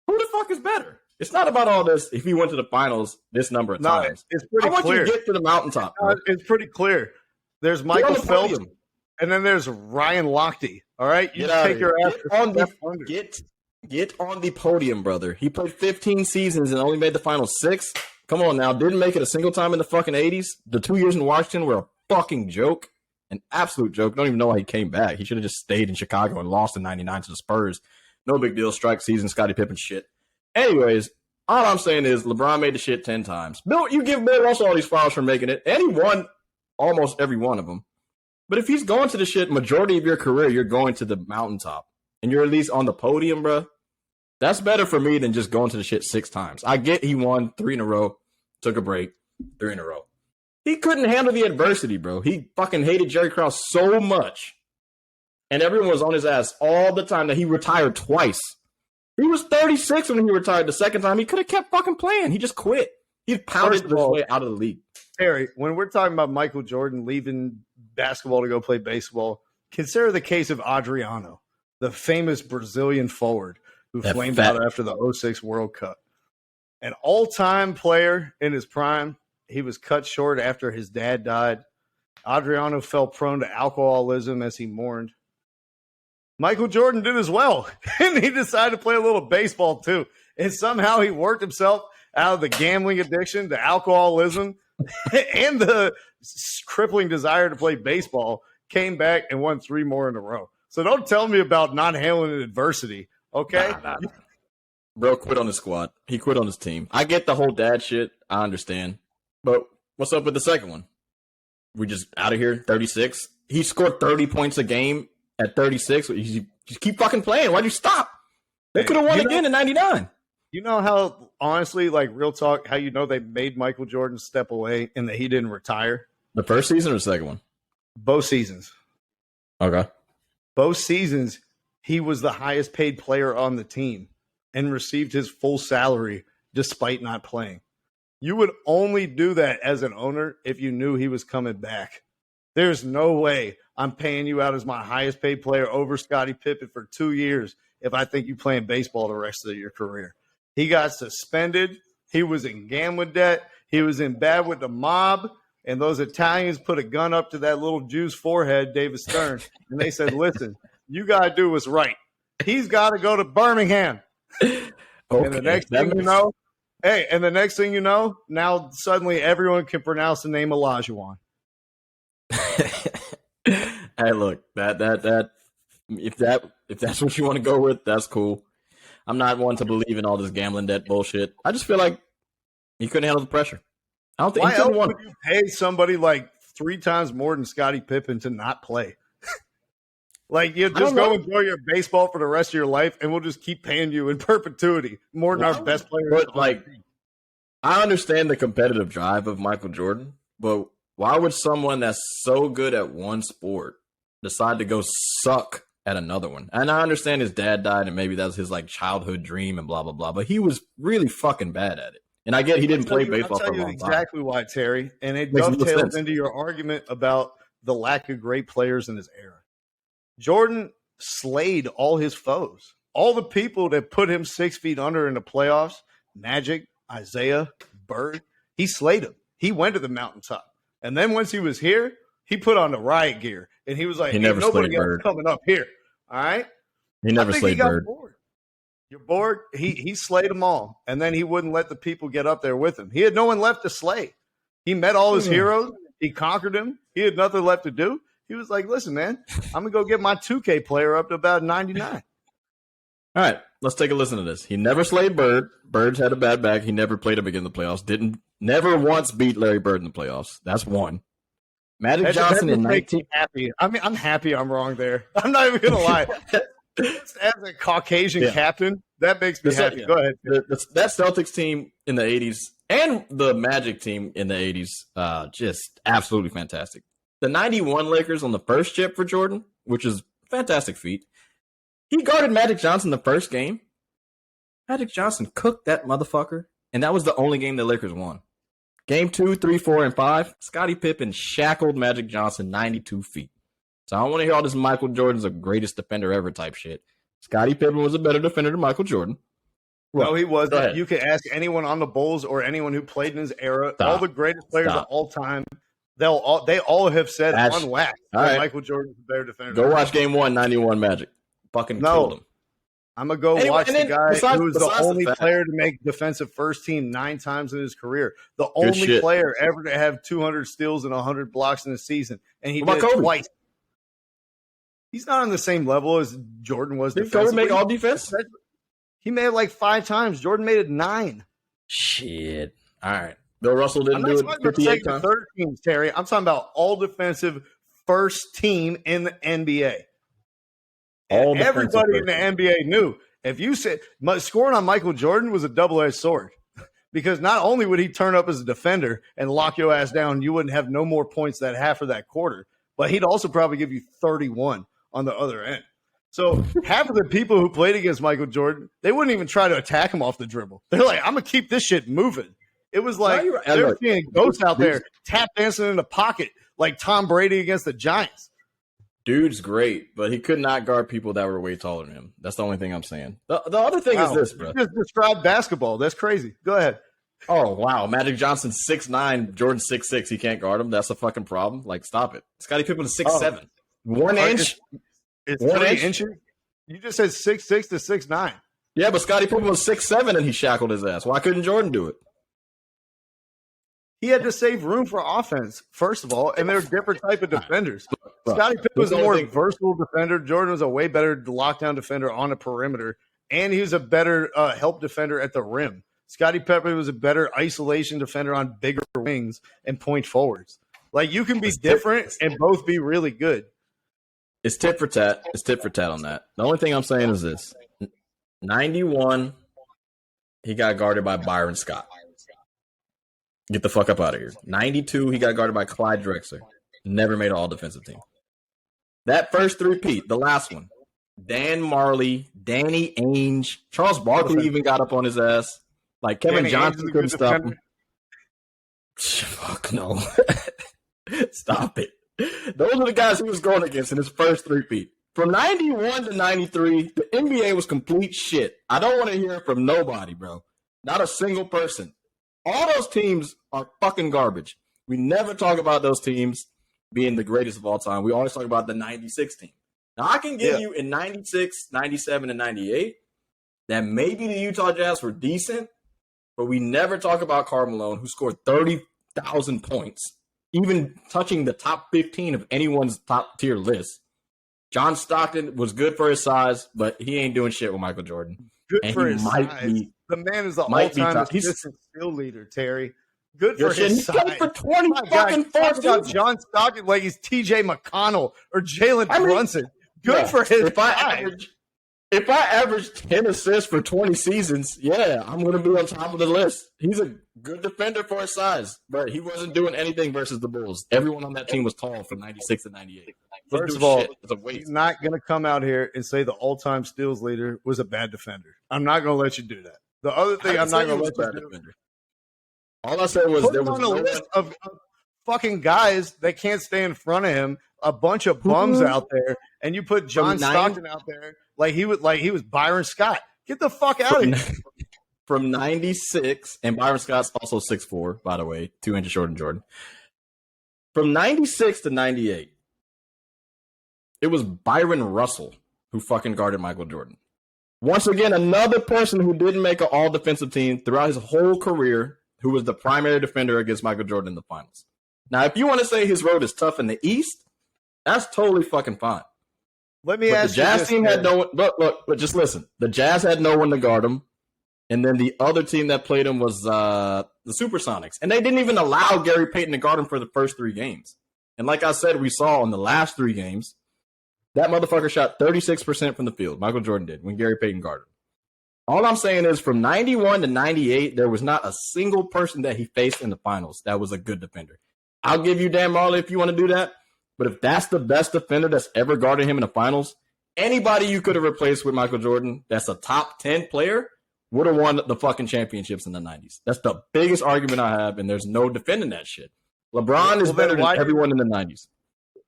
Who the fuck is better? It's not about all this. If he went to the finals this number of times, it's pretty clear. I want you to get to the mountaintop. It's pretty clear. There's Michael Phelps, and then there's Ryan Lochte. All right, you take your ass get on the podium, brother. He played 15 seasons and only made the final 6. Come on now, didn't make it a single time in the fucking 80s. The 2 years in Washington were a fucking joke, an absolute joke. Don't even know why he came back. He should have just stayed in Chicago and lost in '99 to the Spurs. No big deal. Strike season, Scottie Pippen shit. Anyways, all I'm saying is LeBron made the shit 10 times. Bill, you give Bill Russell all these flowers for making it, and he won almost every one of them. But if he's going to the shit majority of your career, you're going to the mountaintop, and you're at least on the podium, bro. That's better for me than just going to the shit 6 times. I get he won 3 in a row, took a break, 3 in a row. He couldn't handle the adversity, bro. He fucking hated Jerry Krause so much, and everyone was on his ass all the time that he retired twice. He was 36 when he retired the second time. He could have kept fucking playing. He just quit. He pounded his way out of the league. Terry, when we're talking about Michael Jordan leaving basketball to go play baseball, consider the case of Adriano, the famous Brazilian forward who flamed out after the 2006 World Cup. An all-time player in his prime. He was cut short after his dad died. Adriano fell prone to alcoholism as he mourned. Michael Jordan did as well, and he decided to play a little baseball too. And somehow he worked himself out of the gambling addiction, the alcoholism, and the crippling desire to play baseball, came back and won 3 more in a row. So don't tell me about not handling adversity, okay? Nah. Bro quit on his squad. He quit on his team. I get the whole dad shit. I understand. But what's up with the second one? We just out of here, 36? He scored 30 points a game. At 36, you just keep fucking playing. Why'd you stop? They could have won again in 99. You know how, honestly, like real talk, how you know they made Michael Jordan step away and that he didn't retire? The first season or the second one? Both seasons. Okay. Both seasons, he was the highest paid player on the team and received his full salary despite not playing. You would only do that as an owner if you knew he was coming back. There's no way I'm paying you out as my highest paid player over Scottie Pippen for 2 years if I think you playing baseball the rest of your career. He got suspended. He was in gambling debt. He was in bad with the mob. And those Italians put a gun up to that little Jew's forehead, David Stern, and they said, listen, you got to do what's right. He's got to go to Birmingham. Okay. And the next thing you know, now suddenly everyone can pronounce the name Olajuwon. Hey, look, that if that's what you want to go with, that's cool. I'm not one to believe in all this gambling debt bullshit. I just feel like he couldn't handle the pressure. I don't think why else would you pay somebody like 3 times more than Scottie Pippen to not play? Like, you just go enjoy your baseball for the rest of your life, and we'll just keep paying you in perpetuity more than our best players. But like, I understand the competitive drive of Michael Jordan, but why would someone that's so good at one sport decide to go suck at another one? And I understand his dad died, and maybe that was his like childhood dream and blah blah blah. But he was really fucking bad at it. And I get he didn't play baseball for a long time. Exactly why, Terry. And it dovetails into your argument about the lack of great players in his era. Jordan slayed all his foes. All the people that put him 6 feet under in the playoffs, Magic, Isaiah, Bird, he slayed them. He went to the mountaintop. And then once he was here, he put on the riot gear. And he was like, he never nobody else Bird. coming up here. All right? He never slayed Bird. Bored. You're bored? He slayed them all. And then he wouldn't let the people get up there with him. He had no one left to slay. He met all his heroes. He conquered them. He had nothing left to do. He was like, listen, man, I'm going to go get my 2K player up to about 99. All right, let's take a listen to this. He never slayed Bird. Bird's had a bad back. He never played him again in the playoffs. Never once beat Larry Bird in the playoffs. That's one. Magic Johnson in 19. Happy. I mean, I'm happy I'm wrong there. I'm not even going to lie. As a Caucasian captain, that makes me happy. Go ahead. That Celtics team in the 80s and the Magic team in the 80s, just absolutely fantastic. The 91 Lakers on the first chip for Jordan, which is a fantastic feat. He guarded Magic Johnson the first game. Magic Johnson cooked that motherfucker, and that was the only game the Lakers won. Game 2, 3, 4, and 5, Scottie Pippen shackled Magic Johnson 92 feet. So I don't want to hear all this Michael Jordan's the greatest defender ever type shit. Scottie Pippen was a better defender than Michael Jordan. No, he wasn't. You can ask anyone on the Bulls or anyone who played in his era. All the greatest players of all time, they all have said on wax that Michael Jordan's a better defender. Go watch Game 1, 91 Magic. Fucking killed him. I'm going to go watch the guy who was the only player to make defensive first team 9 times in his career. The only player ever to have 200 steals and 100 blocks in a season. And he did it twice. He's not on the same level as Jordan was. Did Kobe make all defense? He made it like 5 times. Jordan made it 9. Shit. All right. Bill Russell didn't do it 58 times. Third teams, Terry. I'm talking about all defensive first team in the NBA. Everybody in the NBA knew if you said scoring on Michael Jordan was a double-edged sword because not only would he turn up as a defender and lock your ass down, you wouldn't have no more points that half of that quarter, but he'd also probably give you 31 on the other end. So half of the people who played against Michael Jordan, they wouldn't even try to attack him off the dribble. They're like, I'm going to keep this shit moving. It was like they're seeing ghosts out there tap dancing in the pocket like Tom Brady against the Giants. Dude's great, but he could not guard people that were way taller than him. That's the only thing I'm saying. The other thing is this, bro. You just described basketball. That's crazy. Go ahead. Oh, wow. Magic Johnson 6'9", Jordan 6'6". He can't guard him. That's a fucking problem. Like, stop it. Scottie Pippen is 6'7". 1 inch? It's 1 inch? You just said 6'6" to 6'9". Yeah, but Scottie Pippen was 6'7", and he shackled his ass. Why couldn't Jordan do it? He had to save room for offense, first of all, and they're different type of defenders. Scottie Pippen was a more versatile defender. Jordan was a way better lockdown defender on the perimeter, and he was a better help defender at the rim. Scottie Pippen was a better isolation defender on bigger wings and point forwards. Like, you can be different and both be really good. It's tit for tat. It's tit for tat on that. The only thing I'm saying is this. 91, he got guarded by Byron Scott. Get the fuck up out of here. 92, he got guarded by Clyde Drexler. Never made an all-defensive team. That first three-peat, the last one, Dan Marley, Danny Ainge, Charles Barkley even got up on his ass. Like, Kevin Johnson couldn't stop him. Fuck no. Stop it. Those are the guys he was going against in his first three-peat. From 91 to 93, the NBA was complete shit. I don't want to hear it from nobody, bro. Not a single person. All those teams are fucking garbage. We never talk about those teams being the greatest of all time. We always talk about the 96 team. Now, I can give you in 96, 97, and 98 that maybe the Utah Jazz were decent, but we never talk about Karl Malone, who scored 30,000 points, even touching the top 15 of anyone's top-tier list. John Stockton was good for his size, but he ain't doing shit with Michael Jordan. Good for his size. The man is the all-time assistant steal leader, Terry. Good for his size. He's for 20 fucking 4 John Stockton like he's T.J. McConnell or Jalen Brunson. Good for his size. If I average 10 assists for 20 seasons, yeah, I'm going to be on top of the list. He's a good defender for his size, but he wasn't doing anything versus the Bulls. Everyone on that team was tall from 96 to 98. First of all, he's not going to come out here and say the all-time steals leader was a bad defender. I'm not going to let you do that. The other thing I'm not going to let you do. All I said was there was on a list of fucking guys that can't stay in front of him, a bunch of bums out there, and you put John Stockton out there like he was Byron Scott. Get the fuck out of here. From 96, and Byron Scott's also 6'4", by the way, 2 inches shorter than Jordan. From 96 to 98, it was Byron Russell who fucking guarded Michael Jordan. Once again, another person who didn't make an all-defensive team throughout his whole career, who was the primary defender against Michael Jordan in the finals. Now, if you want to say his road is tough in the East, that's totally fucking fine. Let me ask you this. The Jazz team had no one. Look, just listen. The Jazz had no one to guard him. And then the other team that played him was the Supersonics. And they didn't even allow Gary Payton to guard him for the first 3 games. And like I said, we saw in the last 3 games, that motherfucker shot 36% from the field. Michael Jordan did when Gary Payton guarded him. All I'm saying is from 91 to 98, there was not a single person that he faced in the finals that was a good defender. I'll give you Dan Marley if you want to do that. But if that's the best defender that's ever guarded him in the finals, anybody you could have replaced with Michael Jordan that's a top 10 player would have won the fucking championships in the 90s. That's the biggest argument I have, and there's no defending that shit. LeBron is better than everyone in the 90s.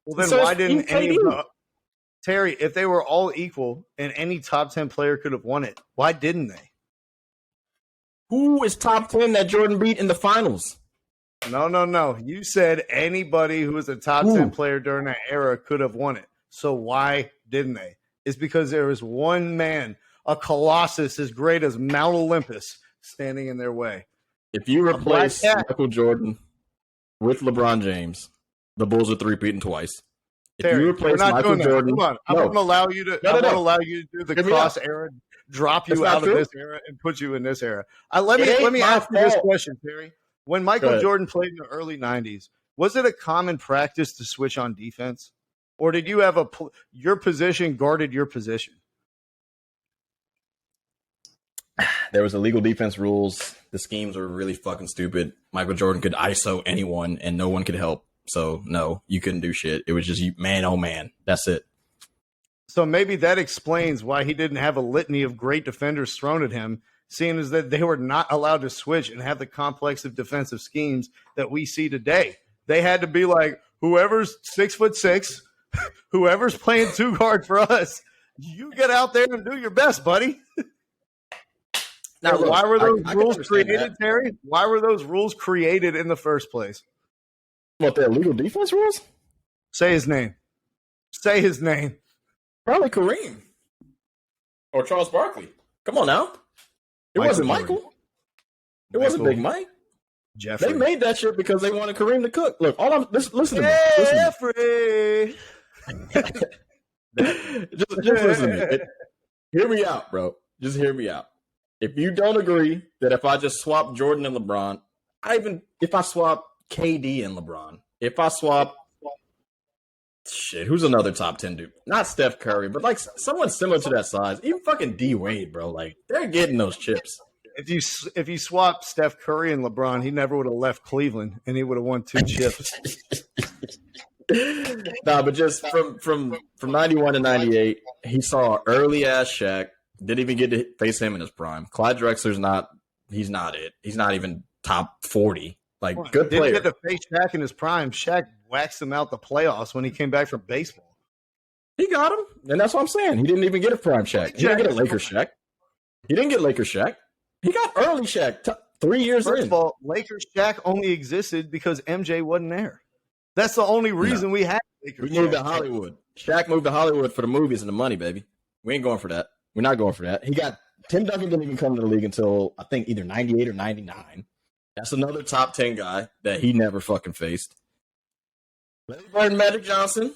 Well, then why didn't any of the Terry, if they were all equal and any top 10 player could have won it, why didn't they? Who is top 10 that Jordan beat in the finals? No. You said anybody who was a top 10 player during that era could have won it. So why didn't they? It's because there was one man, a colossus as great as Mount Olympus, standing in their way. If you replace Michael Jordan with LeBron James, the Bulls are 3-peating twice. If Terry, you replace Michael Jordan, come on. I'm going to allow you to. I'm going to allow you to do the cross era, drop you out of this era, and put you in this era. Let me ask you this question, Terry. When Michael Jordan played in the early 90s, was it a common practice to switch on defense? Or did you have your position guarded your position? There was illegal defense rules. The schemes were really fucking stupid. Michael Jordan could ISO anyone, and no one could help. So, no, you couldn't do shit. It was just man, oh, man. That's it. So maybe that explains why he didn't have a litany of great defenders thrown at him, seeing as that they were not allowed to switch and have the complex of defensive schemes that we see today. They had to be like, whoever's 6'6", whoever's playing 2 guard for us, you get out there and do your best, buddy. Now, look, why were those rules created, Terry? Why were those rules created in the first place? What, the illegal defense rules? Say his name. Say his name. Probably Kareem. Or Charles Barkley. Come on now. It wasn't Michael. It wasn't Big Mike. Jeffrey. They made that shit because they wanted Kareem to cook. Look, listen to me. Jeffrey. Just listen to me. Hear me out, bro. Just hear me out. If you don't agree that if I just swap Jordan and LeBron, if I swap KD and LeBron, if I swap who's another top 10 dude? Not Steph Curry, but like someone similar to that size. Even fucking D Wade, bro. Like they're getting those chips. If you swap Steph Curry and LeBron, he never would have left Cleveland, and he would have won 2 chips. But just from 91 to 98, he saw an early ass Shaq. Didn't even get to face him in his prime. Clyde Drexler's not. He's not it. He's not even top 40. Like good player. Didn't get to face Shaq in his prime. Shaq waxed him out the playoffs when he came back from baseball. He got him, and that's what I'm saying. He didn't even get a prime Shaq. He didn't get a Lakers Shaq. He didn't get Lakers Shaq. He got early Shaq 3 years in. First of all, Lakers Shaq only existed because MJ wasn't there. That's the only reason we had Lakers. We moved to Hollywood. Shaq moved to Hollywood for the movies and the money, baby. We ain't going for that. We're not going for that. Tim Duncan didn't even come to the league until I think either 98 or 99. That's another top 10 guy that he never fucking faced. Larry Bird and Magic Johnson.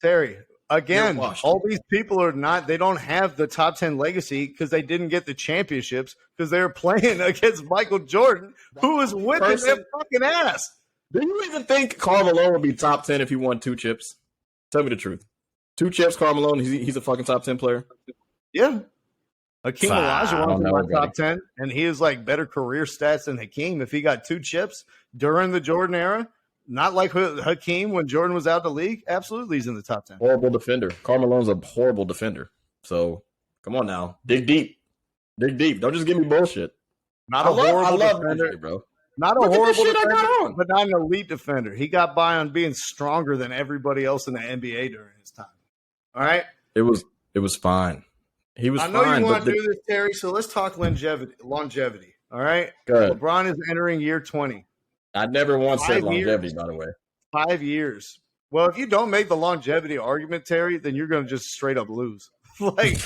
Terry, again, all these people they don't have the top 10 legacy because they didn't get the championships because they were playing against Michael Jordan, who was whipping their fucking ass. Do you even think Karl Malone would be top 10 if he won 2 chips? Tell me the truth. 2 chips, Karl Malone, he's a fucking top 10 player? Yeah. Hakeem Olajuwon was my top 10, and he has like better career stats than Hakeem. If he got 2 chips during the Jordan era, not like Hakeem when Jordan was out of the league, absolutely he's in the top 10. Horrible defender. Karl Malone's a horrible defender. So, come on now. Dig deep. Dig deep. Don't just give me bullshit. I love defender, bro. Not a horrible defender, but not an elite defender. He got by on being stronger than everybody else in the NBA during his time. All right? It was fine. He was fine. I know you want to do this, Terry, so let's talk longevity. All right? LeBron is entering year 20. I never once said longevity, by the way. 5 years. Well, if you don't make the longevity argument, Terry, then you're going to just straight up lose. Like,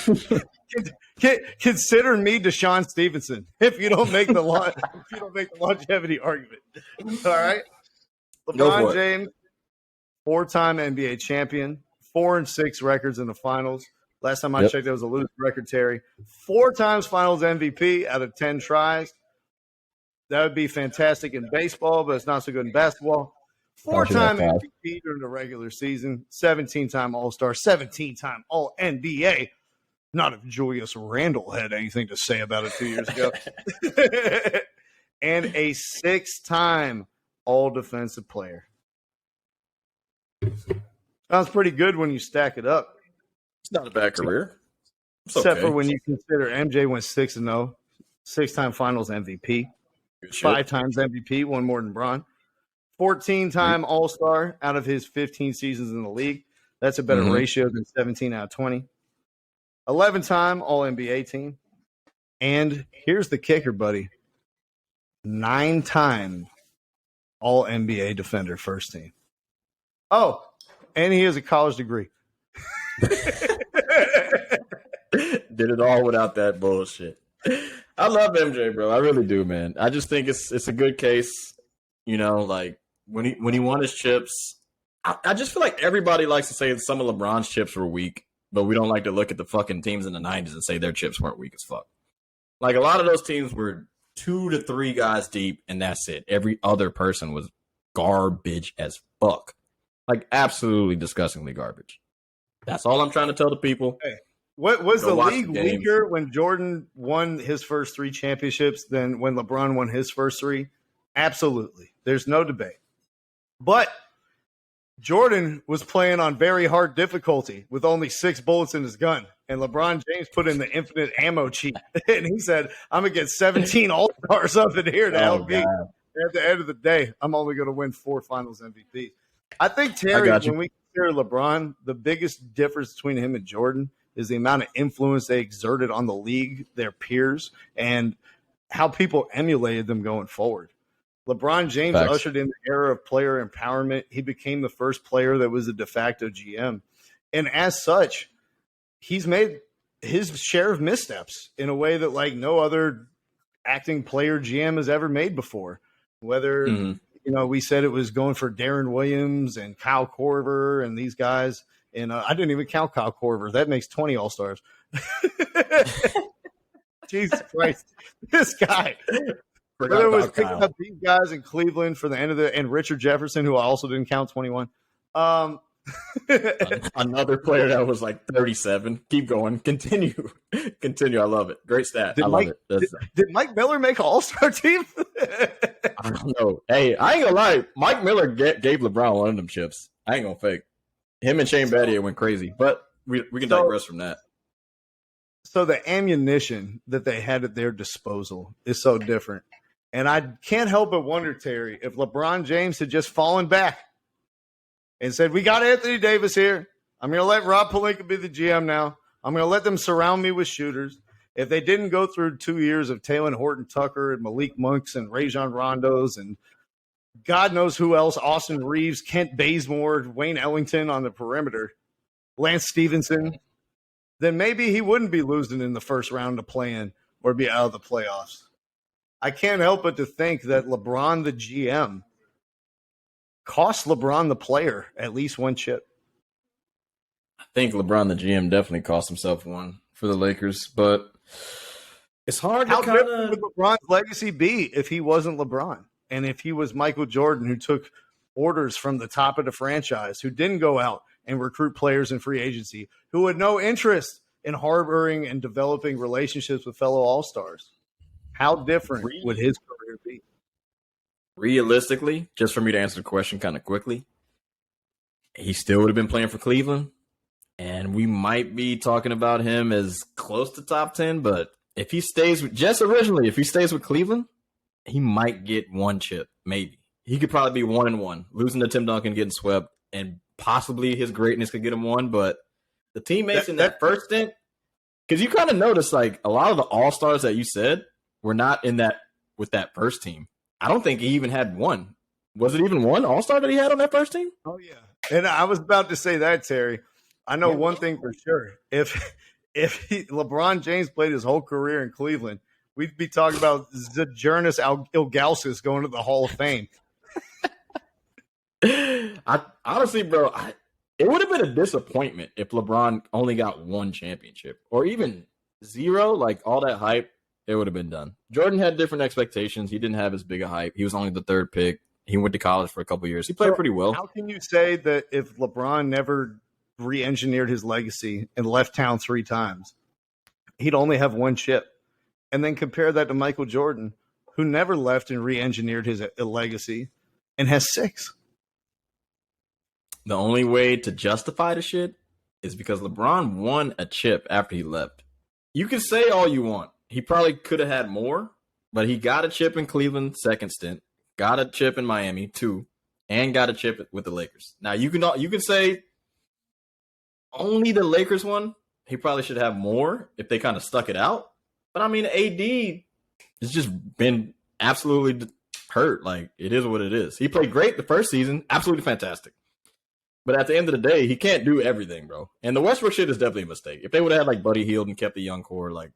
consider me Deshaun Stevenson if you don't make the longevity argument. All right, LeBron James, 4-time NBA champion, 4-6 records in the finals. Last time I checked, it was a losing record. Terry, 4 times Finals MVP out of 10 tries. That would be fantastic in baseball, but it's not so good in basketball. 4-time MVP during the regular season, 17-time All-Star, 17-time All-NBA. Not if Julius Randle had anything to say about it 2 years ago. And a 6-time All-Defensive Player. Sounds pretty good when you stack it up. It's not a bad career. Except for when you consider MJ went 6-0, 6-time Finals MVP, 5 times MVP, one more than Bron. 14-time All-Star out of his 15 seasons in the league. That's a better ratio than 17 out of 20. 11-time All-NBA team. And here's the kicker, buddy. 9-time All-NBA defender first team. Oh, and he has a college degree. Did it all without that bullshit. I love MJ, bro. I really do, man. I just think it's a good case. You know, like when he won his chips, I just feel like everybody likes to say that some of LeBron's chips were weak, but we don't like to look at the fucking teams in the 90s and say their chips weren't weak as fuck. Like a lot of those teams were 2 to 3 guys deep, and that's it. Every other person was garbage as fuck. Like absolutely disgustingly garbage. That's all I'm trying to tell the people. Hey, what was the league weaker when Jordan won his first 3 championships than when LeBron won his first 3? Absolutely. There's no debate. But Jordan was playing on very hard difficulty with only 6 bullets in his gun. And LeBron James put in the infinite ammo cheat. And he said, I'm going to get 17 All-Stars up in here to help me. At the end of the day, I'm only going to win 4 Finals MVP. I think, Terry, when we consider LeBron, the biggest difference between him and Jordan is the amount of influence they exerted on the league, their peers, and how people emulated them going forward. LeBron James ushered in the era of player empowerment. He became the first player that was a de facto GM. And as such, he's made his share of missteps in a way that like no other acting player GM has ever made before. Whether, we said it was going for Darren Williams and Kyle Korver and these guys. And I didn't even count Kyle Korver. That makes 20 All-Stars. Jesus Christ. This guy. Whether it was picking up these guys in Cleveland for the end of and Richard Jefferson, who I also didn't count 21. Another player that was like 37. Keep going. Continue. I love it. Great stat. I love it. Did Mike Miller make an All-Star team? I don't know. Hey, I ain't gonna lie. Mike Miller gave LeBron one of them chips. I ain't gonna fake. Him and Shane Battier went crazy, but we can digress from that. So the ammunition that they had at their disposal is so different. And I can't help but wonder, Terry, if LeBron James had just fallen back and said, we got Anthony Davis here. I'm going to let Rob Pelinka be the GM now. I'm going to let them surround me with shooters. If they didn't go through 2 years of Taylor Horton Tucker and Malik Monks and Rajon Rondos and God knows who else, Austin Reeves, Kent Bazemore, Wayne Ellington on the perimeter, Lance Stevenson, then maybe he wouldn't be losing in the first round to play-in or be out of the playoffs. I can't help but to think that LeBron, the GM, cost LeBron, the player, at least 1 chip. I think LeBron, the GM, definitely cost himself 1 for the Lakers, but it's hard to kind of... How different would LeBron's legacy be if he wasn't LeBron? And if he was Michael Jordan, who took orders from the top of the franchise, who didn't go out and recruit players in free agency, who had no interest in harboring and developing relationships with fellow All-Stars, how different would his career be? Realistically, just for me to answer the question kind of quickly, he still would have been playing for Cleveland, and we might be talking about him as close to top 10, but if he stays with Cleveland, he might get one chip, maybe. He could probably be 1-1, losing to Tim Duncan, getting swept, and possibly his greatness could get him one. But the teammates in that first stint, because you kind of notice like a lot of the all-stars that you said were not in that with that first team. I don't think he even had one. Was it even one all-star that he had on that first team? Oh yeah, and I was about to say that, Terry. I know one thing for sure: if LeBron James played his whole career in Cleveland, we'd be talking about Zydrunas Ilgauskas going to the Hall of Fame. Honestly, bro, it would have been a disappointment if LeBron only got one championship or even zero. Like all that hype, it would have been done. Jordan had different expectations. He didn't have as big a hype. He was only the third pick. He went to college for a couple years. He played pretty well. How can you say that if LeBron never re-engineered his legacy and left town 3 times, he'd only have one chip? And then compare that to Michael Jordan, who never left and re-engineered his legacy and has 6. The only way to justify the shit is because LeBron won a chip after he left. You can say all you want. He probably could have had more, but he got a chip in Cleveland, second stint, got a chip in Miami, 2, and got a chip with the Lakers. Now, you can say only the Lakers won. He probably should have more if they kind of stuck it out. But, I mean, AD has just been absolutely hurt. Like, it is what it is. He played great the first season, absolutely fantastic. But at the end of the day, he can't do everything, bro. And the Westbrook shit is definitely a mistake. If they would have had, like, Buddy Hield and kept the young core, like,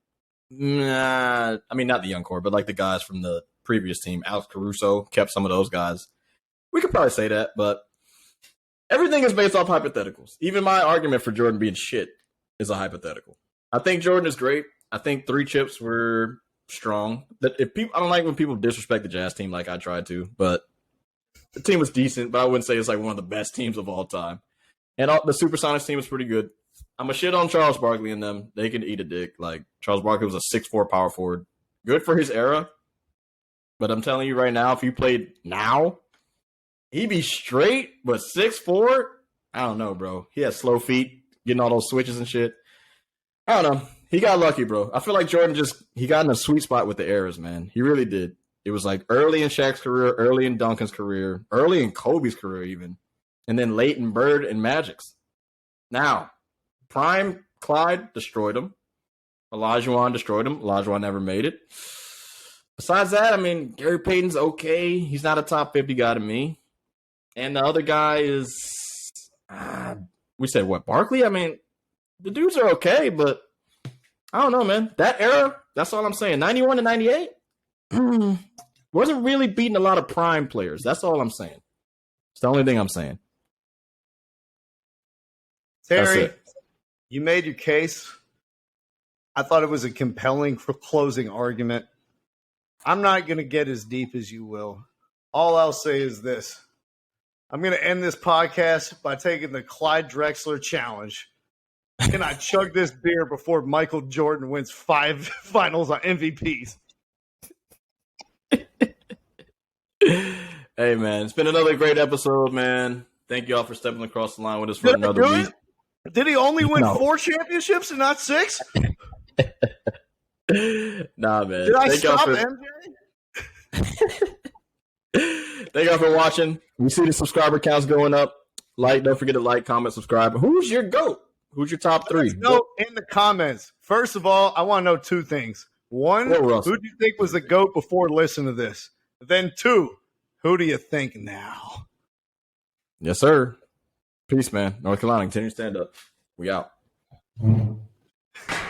I mean, not the young core, but, like, the guys from the previous team, Alex Caruso, kept some of those guys. We could probably say that, but everything is based off hypotheticals. Even my argument for Jordan being shit is a hypothetical. I think Jordan is great. I think 3 chips were strong. I don't like when people disrespect the Jazz team like I tried to, but the team was decent, but I wouldn't say it's like one of the best teams of all time. And the Supersonics team was pretty good. I'm a shit on Charles Barkley and them. They can eat a dick. Like, Charles Barkley was a 6'4" power forward. Good for his era. But I'm telling you right now, if he played now, he'd be straight, but 6'4", I don't know, bro. He has slow feet, getting all those switches and shit. I don't know. He got lucky, bro. I feel like Jordan he got in a sweet spot with the eras, man. He really did. It was like early in Shaq's career, early in Duncan's career, early in Kobe's career even, and then late in Bird and Magic's. Now, prime Clyde destroyed him. Olajuwon destroyed him. Olajuwon never made it. Besides that, I mean, Gary Payton's okay. He's not a top 50 guy to me. And the other guy is, we said what, Barkley? I mean, the dudes are okay, but I don't know, man. That era, that's all I'm saying. 91 to 98, wasn't really beating a lot of prime players. That's all I'm saying. It's the only thing I'm saying. Terry, you made your case. I thought it was a compelling closing argument. I'm not going to get as deep as you will. All I'll say is this. I'm going to end this podcast by taking the Clyde Drexler challenge. Can I chug this beer before Michael Jordan wins 5 finals on MVPs? Hey, man, it's been another great episode, man. Thank you all for stepping across the line with us for another week. Did he only win 4 championships and not 6? Nah, man. Did I stop MJ? Thank y'all for watching. We see the subscriber counts going up. Don't forget to like, comment, subscribe. Who's your GOAT? Who's your top 3? Know in the comments. First of all, I want to know 2 things. 1, who do you think was the GOAT before listening to this? Then 2, who do you think now? Yes, sir. Peace, man. North Carolina, continue to stand up. We out.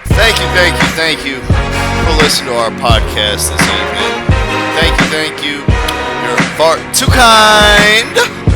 Thank you for listening to our podcast this evening. Thank you. You're far too kind.